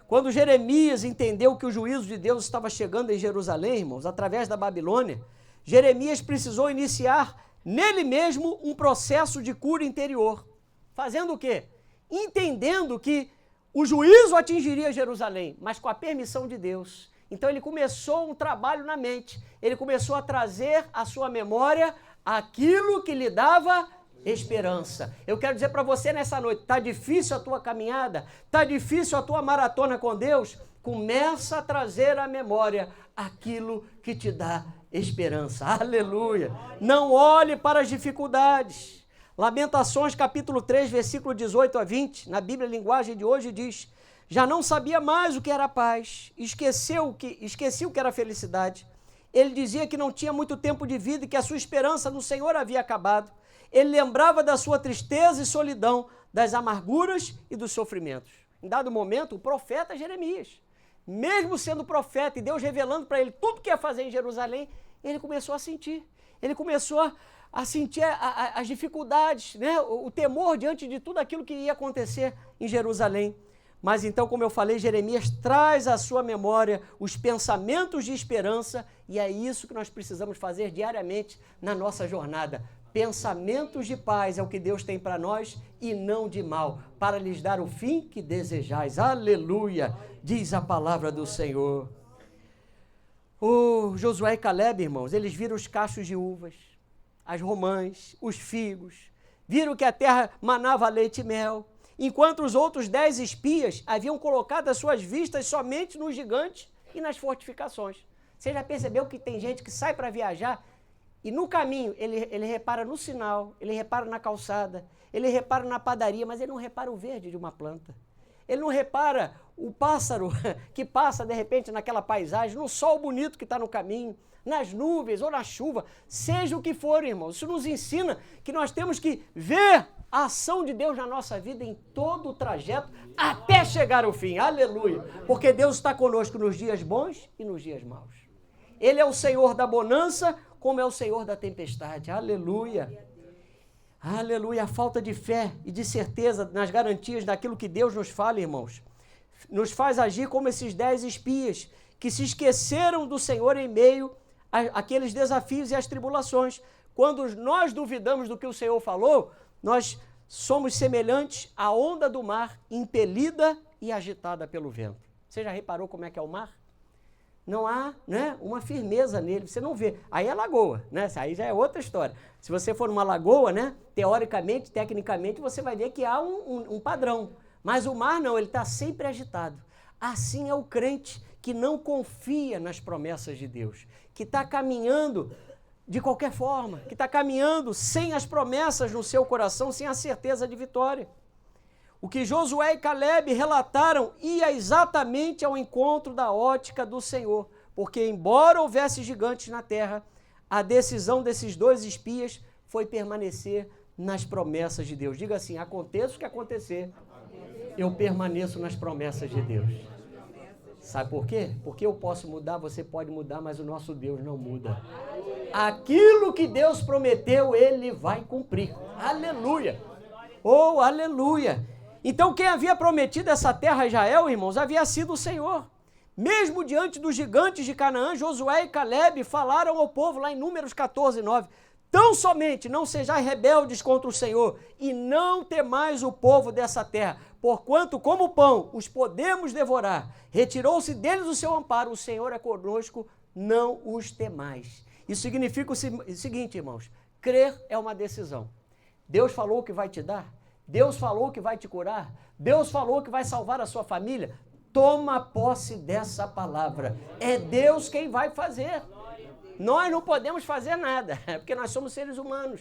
Quando Jeremias entendeu que o juízo de Deus estava chegando em Jerusalém, irmãos, através da Babilônia, Jeremias precisou iniciar nele mesmo um processo de cura interior. Fazendo o quê? Entendendo que o juízo atingiria Jerusalém, mas com a permissão de Deus. Então ele começou um trabalho na mente, ele começou a trazer à sua memória aquilo que lhe dava esperança. Eu quero dizer para você nessa noite, está difícil a tua caminhada? Está difícil a tua maratona com Deus? Começa a trazer à memória aquilo que te dá esperança. Aleluia! Não olhe para as dificuldades. Lamentações capítulo 3, versículo 18 a 20, na Bíblia linguagem de hoje diz: já não sabia mais o que era paz, esqueci o que era felicidade. Ele dizia que não tinha muito tempo de vida e que a sua esperança no Senhor havia acabado. Ele lembrava da sua tristeza e solidão, das amarguras e dos sofrimentos. Em dado momento, o profeta Jeremias, mesmo sendo profeta e Deus revelando para ele tudo que ia fazer em Jerusalém, ele começou a sentir. Ele começou a sentir as dificuldades, né? O temor diante de tudo aquilo que ia acontecer em Jerusalém. Mas então, como eu falei, Jeremias traz à sua memória os pensamentos de esperança e é isso que nós precisamos fazer diariamente na nossa jornada. Pensamentos de paz é o que Deus tem para nós e não de mal, para lhes dar o fim que desejais. Aleluia, diz a palavra do Senhor. Josué e Caleb, irmãos, eles viram os cachos de uvas, as romãs, os figos, viram que a terra manava leite e mel, enquanto os outros 10 espias haviam colocado as suas vistas somente nos gigantes e nas fortificações. Você já percebeu que tem gente que sai para viajar e no caminho ele repara no sinal, ele repara na calçada, ele repara na padaria, mas ele não repara o verde de uma planta. Ele não repara o pássaro que passa de repente naquela paisagem, no sol bonito que está no caminho, nas nuvens ou na chuva, seja o que for, irmãos. Isso nos ensina que nós temos que ver a ação de Deus na nossa vida em todo o trajeto até chegar ao fim. Aleluia! Porque Deus está conosco nos dias bons e nos dias maus. Ele é o Senhor da bonança, como é o Senhor da tempestade. Aleluia! Aleluia! A falta de fé e de certeza nas garantias daquilo que Deus nos fala, irmãos, nos faz agir como esses 10 espias que se esqueceram do Senhor em meio àqueles desafios e às tribulações. Quando nós duvidamos do que o Senhor falou, nós somos semelhantes à onda do mar, impelida e agitada pelo vento. Você já reparou como é que é o mar? Não há, né, uma firmeza nele, você não vê. Aí é lagoa, né? Aí já é outra história. Se você for numa lagoa, né, teoricamente, tecnicamente, você vai ver que há um padrão. Mas o mar não, ele está sempre agitado. Assim é o crente que não confia nas promessas de Deus, que está caminhando de qualquer forma, que está caminhando sem as promessas no seu coração, sem a certeza de vitória. O que Josué e Caleb relataram ia exatamente ao encontro da ótica do Senhor, porque embora houvesse gigantes na terra, a decisão desses 2 espias foi permanecer nas promessas de Deus. Diga assim: aconteça o que acontecer, eu permaneço nas promessas de Deus. Sabe por quê? Porque eu posso mudar, você pode mudar, mas o nosso Deus não muda. Aquilo que Deus prometeu, Ele vai cumprir. Aleluia! Oh, aleluia! Então quem havia prometido essa terra a Israel, irmãos, havia sido o Senhor. Mesmo diante dos gigantes de Canaã, Josué e Caleb falaram ao povo lá em Números 14, 9. Tão somente não sejais rebeldes contra o Senhor e não temais o povo dessa terra, porquanto como pão os podemos devorar. Retirou-se deles o seu amparo, o Senhor é conosco, não os temais. Isso significa o seguinte, irmãos, crer é uma decisão. Deus falou que vai te dar, Deus falou que vai te curar, Deus falou que vai salvar a sua família. Toma posse dessa palavra. É Deus quem vai fazer. Nós não podemos fazer nada, porque nós somos seres humanos.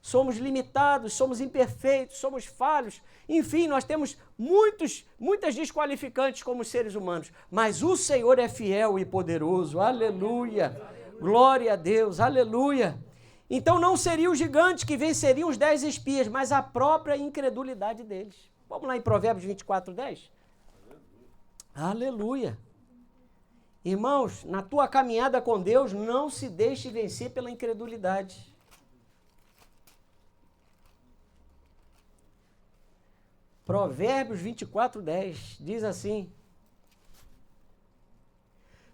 Somos limitados, somos imperfeitos, somos falhos. Enfim, nós temos muitas desqualificantes como seres humanos. Mas o Senhor é fiel e poderoso. Aleluia! Glória a Deus! Aleluia! Então não seria o gigante que venceriam os 10 espias, mas a própria incredulidade deles. Vamos lá em Provérbios 24, 10. Aleluia! Irmãos, na tua caminhada com Deus, não se deixe vencer pela incredulidade. Provérbios 24:10 diz assim: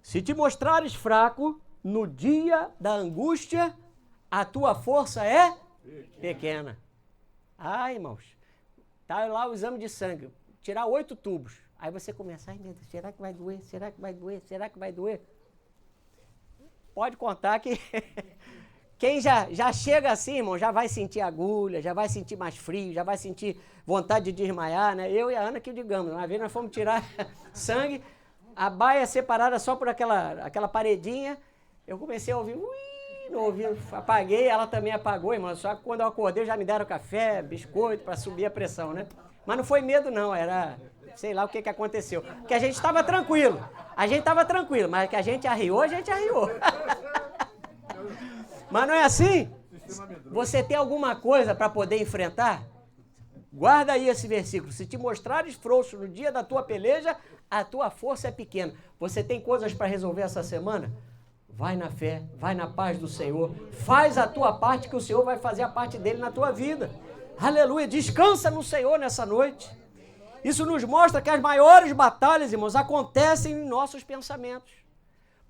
se te mostrares fraco no dia da angústia, a tua força é pequena. Ah, irmãos, tá lá o exame de sangue, tirar 8 tubos. Aí você começa, ai meu Deus, será que vai doer? Será que vai doer? Será que vai doer? Pode contar que quem já chega assim, irmão, já vai sentir agulha, já vai sentir mais frio, já vai sentir vontade de desmaiar, né? Eu e a Ana que digamos, uma vez nós fomos tirar sangue, a baia separada só por aquela paredinha, eu comecei a ouvir, no ouvido, apaguei, ela também apagou, irmão, só que quando eu acordei já me deram café, biscoito, para subir a pressão, né? Mas não foi medo não, era, sei lá o que aconteceu, porque a gente estava tranquilo, mas que a gente arriou. Mas não é assim? Você tem alguma coisa para poder enfrentar? Guarda aí esse versículo. Se te mostrares frouxo no dia da tua peleja, a tua força é pequena. Você tem coisas para resolver essa semana? Vai na fé, vai na paz do Senhor. Faz a tua parte que o Senhor vai fazer a parte dele na tua vida. Aleluia. Descansa no Senhor nessa noite. Isso nos mostra que as maiores batalhas, irmãos, acontecem em nossos pensamentos.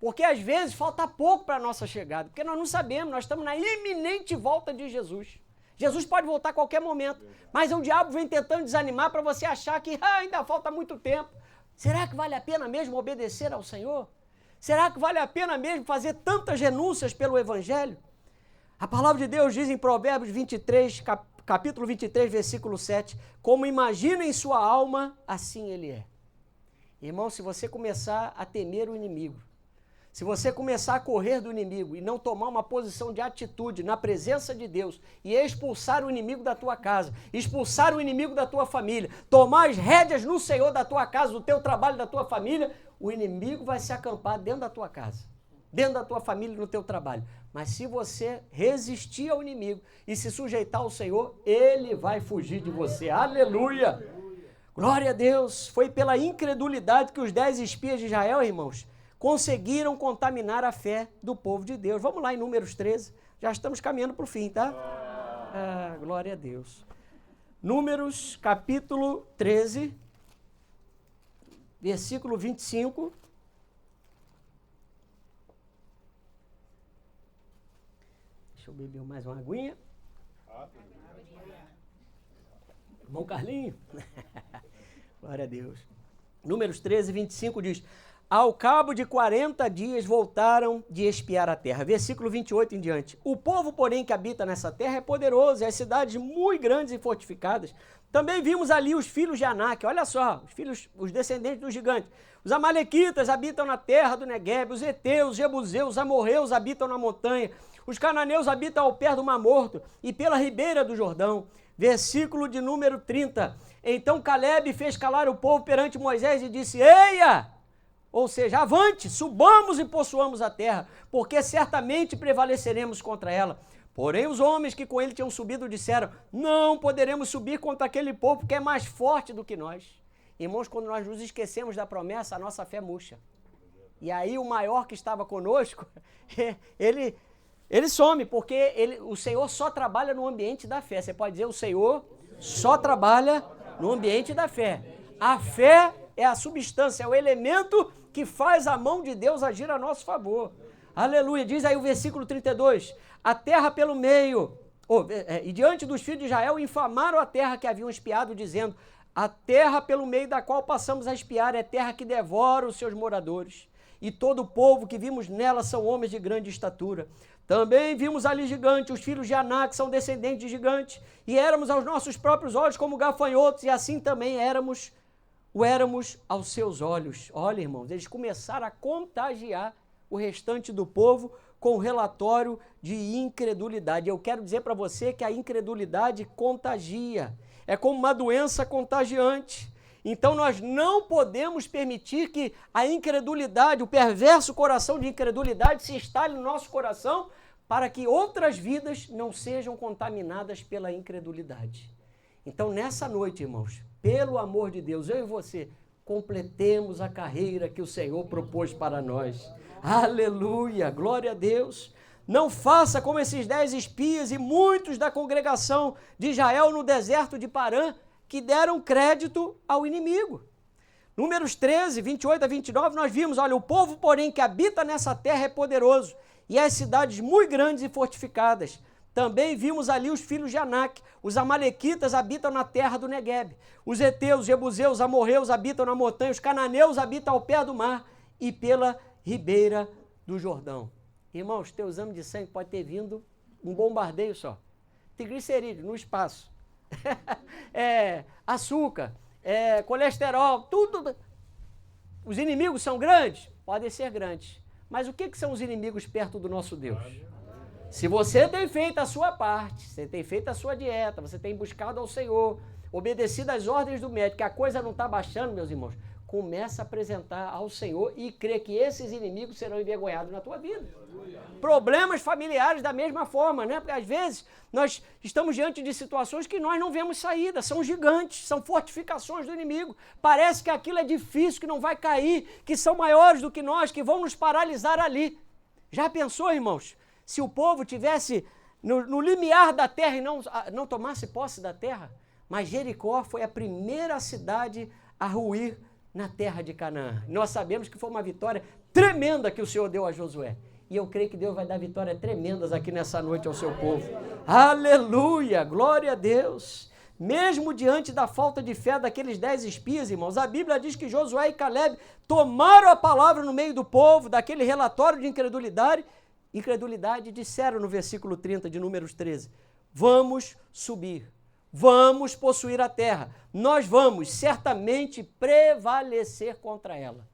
Porque às vezes falta pouco para a nossa chegada, porque nós não sabemos, nós estamos na iminente volta de Jesus. Jesus pode voltar a qualquer momento, mas o diabo vem tentando desanimar para você achar que ainda falta muito tempo. Será que vale a pena mesmo obedecer ao Senhor? Será que vale a pena mesmo fazer tantas renúncias pelo Evangelho? A palavra de Deus diz em Provérbios 23, capítulo 23, versículo 7, como imagina em sua alma, assim ele é. Irmão, se você começar a temer o inimigo, se você começar a correr do inimigo e não tomar uma posição de atitude na presença de Deus e expulsar o inimigo da tua casa, expulsar o inimigo da tua família, tomar as rédeas no Senhor da tua casa, do teu trabalho, da tua família, o inimigo vai se acampar dentro da tua casa, dentro da tua família e no teu trabalho. Mas se você resistir ao inimigo e se sujeitar ao Senhor, ele vai fugir de você. Aleluia! Glória a Deus! Foi pela incredulidade que os 10 espias de Israel, irmãos, conseguiram contaminar a fé do povo de Deus. Vamos lá em Números 13, já estamos caminhando para o fim, tá? Glória a Deus. Números, capítulo 13, versículo 25. Deixa eu beber mais uma aguinha. Irmão Carlinho. Glória a Deus. Números 13, 25 diz: ao cabo de 40 dias voltaram de espiar a terra. Versículo 28 em diante. O povo, porém, que habita nessa terra é poderoso, e as cidades muito grandes e fortificadas. Também vimos ali os filhos de Anak, olha só, os descendentes dos gigantes. Os amalequitas habitam na terra do Neguebe, os heteus, os jebuseus, os amorreus habitam na montanha, os cananeus habitam ao pé do Mar Morto e pela ribeira do Jordão. Versículo de número 30. Então Calebe fez calar o povo perante Moisés e disse: eia! Ou seja, avante, subamos e possuamos a terra, porque certamente prevaleceremos contra ela. Porém, os homens que com ele tinham subido disseram: não poderemos subir contra aquele povo, que é mais forte do que nós. Irmãos, quando nós nos esquecemos da promessa, a nossa fé murcha. E aí o maior que estava conosco, ele some, porque o Senhor só trabalha no ambiente da fé. Você pode dizer, o Senhor só trabalha no ambiente da fé. A fé é a substância, é o elemento que faz a mão de Deus agir a nosso favor. Aleluia. Diz aí o versículo 32. A terra pelo meio, e diante dos filhos de Israel infamaram a terra que haviam espiado, dizendo: a terra pelo meio da qual passamos a espiar é terra que devora os seus moradores. E todo o povo que vimos nela são homens de grande estatura. Também vimos ali gigantes, os filhos de Anak são descendentes de gigantes, e éramos aos nossos próprios olhos como gafanhotos, e assim também éramos aos seus olhos. Olha, irmãos, eles começaram a contagiar o restante do povo com o relatório de incredulidade. Eu quero dizer para você que a incredulidade contagia, é como uma doença contagiante. Então nós não podemos permitir que a incredulidade, o perverso coração de incredulidade se instale no nosso coração para que outras vidas não sejam contaminadas pela incredulidade. Então nessa noite, irmãos, pelo amor de Deus, eu e você, completemos a carreira que o Senhor propôs para nós. Aleluia, glória a Deus. Não faça como esses 10 espias e muitos da congregação de Israel no deserto de Parã, que deram crédito ao inimigo. Números 13, 28 a 29, nós vimos, olha, o povo, porém, que habita nessa terra é poderoso, e as cidades muito grandes e fortificadas. Também vimos ali os filhos de Anak, os amalequitas habitam na terra do Neguebe, os heteus, jebuseus, os amorreus habitam na montanha, os cananeus habitam ao pé do mar e pela ribeira do Jordão. Irmãos, teu exame de sangue pode ter vindo um bombardeio só. Triglicerídeo no espaço, açúcar, colesterol, tudo. Os inimigos são grandes? Podem ser grandes. Mas o que são os inimigos perto do nosso Deus? Se você tem feito a sua parte, você tem feito a sua dieta, você tem buscado ao Senhor, obedecido às ordens do médico, que a coisa não está baixando, meus irmãos, começa a apresentar ao Senhor e crê que esses inimigos serão envergonhados na tua vida. Problemas familiares da mesma forma, né? Porque às vezes nós estamos diante de situações que nós não vemos saída, são gigantes, são fortificações do inimigo. Parece que aquilo é difícil, que não vai cair, que são maiores do que nós, que vão nos paralisar ali. Já pensou, irmãos? Se o povo tivesse no limiar da terra e não tomasse posse da terra? Mas Jericó foi a primeira cidade a ruir na terra de Canaã. Nós sabemos que foi uma vitória tremenda que o Senhor deu a Josué. E eu creio que Deus vai dar vitórias tremendas aqui nessa noite ao seu povo. Aleluia! Glória a Deus! Mesmo diante da falta de fé daqueles 10 espias, irmãos, a Bíblia diz que Josué e Caleb tomaram a palavra no meio do povo, daquele relatório de incredulidade, disseram no versículo 30 de Números 13, vamos subir, vamos possuir a terra, nós vamos certamente prevalecer contra ela.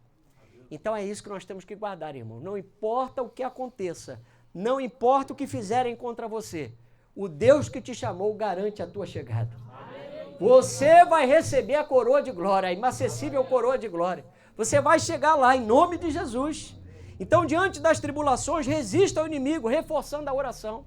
Então é isso que nós temos que guardar, irmão. Não importa o que aconteça, não importa o que fizerem contra você, o Deus que te chamou garante a tua chegada. Você vai receber a coroa de glória, a inacessível coroa de glória. Você vai chegar lá em nome de Jesus. Então, diante das tribulações, resista ao inimigo, reforçando a oração.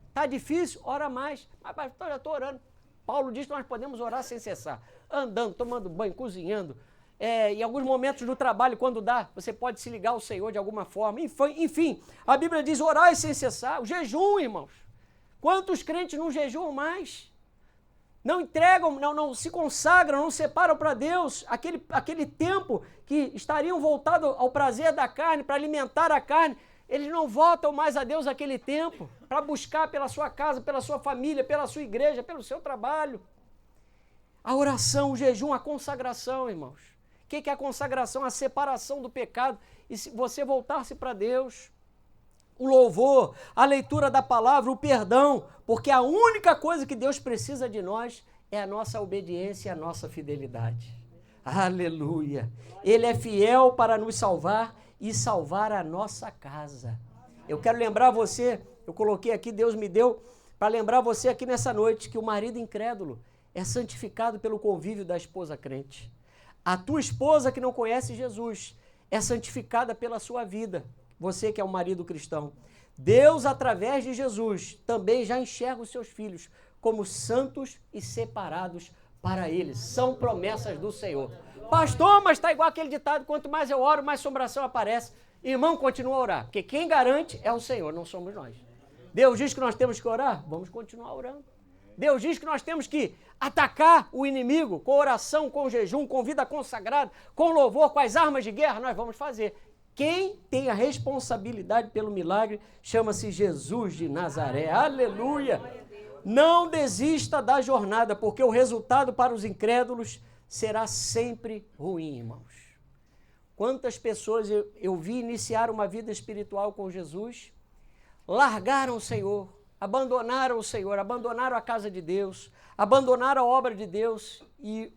Está difícil? Ora mais. Mas, pastor, eu estou orando. Paulo diz que nós podemos orar sem cessar. Andando, tomando banho, cozinhando. Em alguns momentos do trabalho, quando dá, você pode se ligar ao Senhor de alguma forma. Enfim, a Bíblia diz orar sem cessar. O jejum, irmãos. Quantos crentes não jejuam mais? Não entregam, não se consagram, não separam para Deus aquele tempo que estariam voltados ao prazer da carne, para alimentar a carne. Eles não voltam mais a Deus aquele tempo para buscar pela sua casa, pela sua família, pela sua igreja, pelo seu trabalho. A oração, o jejum, a consagração, irmãos. O que é a consagração? A separação do pecado. E se você voltar-se para Deus, o louvor, a leitura da palavra, o perdão, porque a única coisa que Deus precisa de nós é a nossa obediência e a nossa fidelidade. Aleluia! Ele é fiel para nos salvar e salvar a nossa casa. Eu quero lembrar você, eu coloquei aqui, Deus me deu, para lembrar você aqui nessa noite, que o marido incrédulo é santificado pelo convívio da esposa crente. A tua esposa que não conhece Jesus é santificada pela sua vida. Você que é um marido cristão. Deus, através de Jesus, também já enxerga os seus filhos como santos e separados para Ele. São promessas do Senhor. Pastor, mas está igual aquele ditado, quanto mais eu oro, mais assombração aparece. Irmão, continua a orar, porque quem garante é o Senhor, não somos nós. Deus diz que nós temos que orar, vamos continuar orando. Deus diz que nós temos que atacar o inimigo com oração, com jejum, com vida consagrada, com louvor, com as armas de guerra, nós vamos fazer. Quem tem a responsabilidade pelo milagre chama-se Jesus de Nazaré. Aleluia! Não desista da jornada, porque o resultado para os incrédulos será sempre ruim, irmãos. Quantas pessoas eu vi iniciar uma vida espiritual com Jesus, largaram o Senhor, abandonaram o Senhor, abandonaram a casa de Deus, abandonaram a obra de Deus e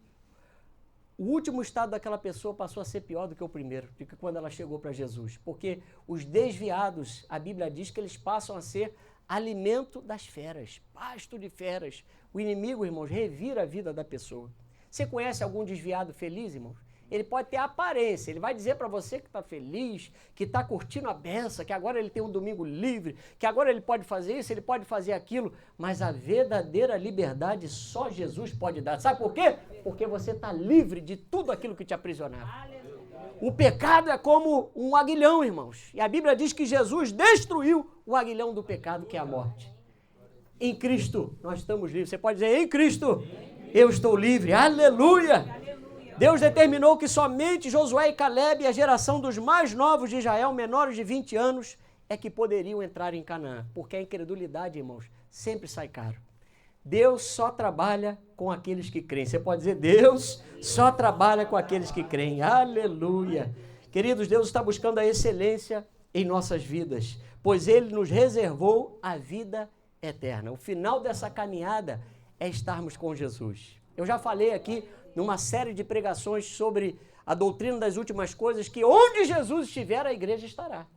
o último estado daquela pessoa passou a ser pior do que o primeiro, do que quando ela chegou para Jesus. Porque os desviados, a Bíblia diz que eles passam a ser alimento das feras, pasto de feras. O inimigo, irmãos, revira a vida da pessoa. Você conhece algum desviado feliz, irmãos? Ele pode ter aparência, ele vai dizer para você que está feliz, que está curtindo a benção, que agora ele tem um domingo livre, que agora ele pode fazer isso, ele pode fazer aquilo, mas a verdadeira liberdade só Jesus pode dar. Sabe por quê? Porque você está livre de tudo aquilo que te aprisionava. O pecado é como um aguilhão, irmãos, e a Bíblia diz que Jesus destruiu o aguilhão do pecado, que é a morte. Em Cristo nós estamos livres. Você pode dizer, em Cristo eu estou livre. Aleluia! Deus determinou que somente Josué e Calebe, a geração dos mais novos de Israel, menores de 20 anos, é que poderiam entrar em Canaã. Porque a incredulidade, irmãos, sempre sai caro. Deus só trabalha com aqueles que creem. Você pode dizer, Deus só trabalha com aqueles que creem. Aleluia! Queridos, Deus está buscando a excelência em nossas vidas, pois Ele nos reservou a vida eterna. O final dessa caminhada é estarmos com Jesus. Eu já falei aqui numa série de pregações sobre a doutrina das últimas coisas, que onde Jesus estiver, a igreja estará.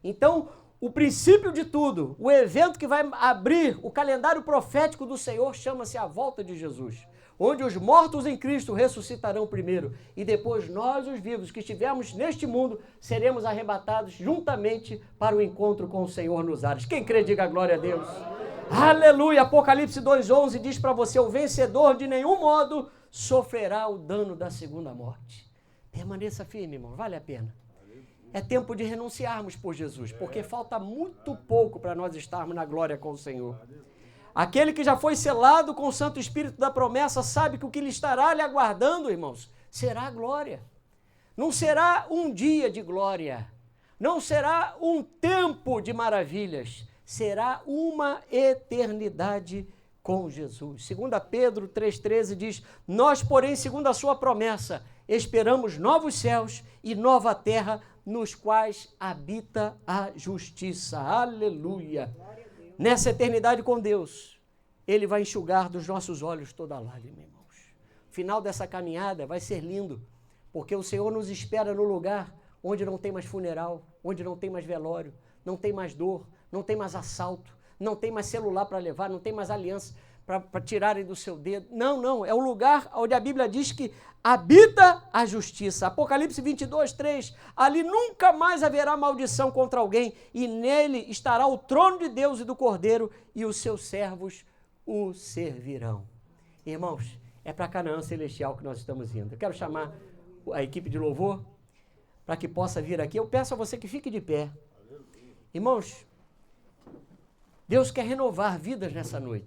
Então, o princípio de tudo, o evento que vai abrir o calendário profético do Senhor, chama-se a volta de Jesus, onde os mortos em Cristo ressuscitarão primeiro, e depois nós, os vivos que estivermos neste mundo, seremos arrebatados juntamente para o encontro com o Senhor nos ares. Quem crê, diga glória a Deus. Aleluia! Apocalipse 2,11 diz para você, o vencedor de nenhum modo sofrerá o dano da segunda morte. Permaneça firme, irmão, vale a pena. É tempo de renunciarmos por Jesus, porque falta muito pouco para nós estarmos na glória com o Senhor. Aquele que já foi selado com o Santo Espírito da promessa sabe que o que lhe estará lhe aguardando, irmãos, será a glória. Não será um dia de glória, não será um tempo de maravilhas, será uma eternidade com Jesus. 2 Pedro 3,13 diz, nós, porém, segundo a sua promessa, esperamos novos céus e nova terra, nos quais habita a justiça. Aleluia! Nessa eternidade com Deus, Ele vai enxugar dos nossos olhos toda a lágrima, irmãos. O final dessa caminhada vai ser lindo, porque o Senhor nos espera no lugar onde não tem mais funeral, onde não tem mais velório, não tem mais dor, não tem mais assalto, não tem mais celular para levar, não tem mais aliança para tirarem do seu dedo. Não, é o lugar onde a Bíblia diz que habita a justiça. Apocalipse 22:3, ali nunca mais haverá maldição contra alguém, e nele estará o trono de Deus e do Cordeiro, e os seus servos o servirão. Irmãos, é para Canaã celestial que nós estamos indo. Eu quero chamar a equipe de louvor para que possa vir aqui. Eu peço a você que fique de pé. Irmãos, Deus quer renovar vidas nessa noite.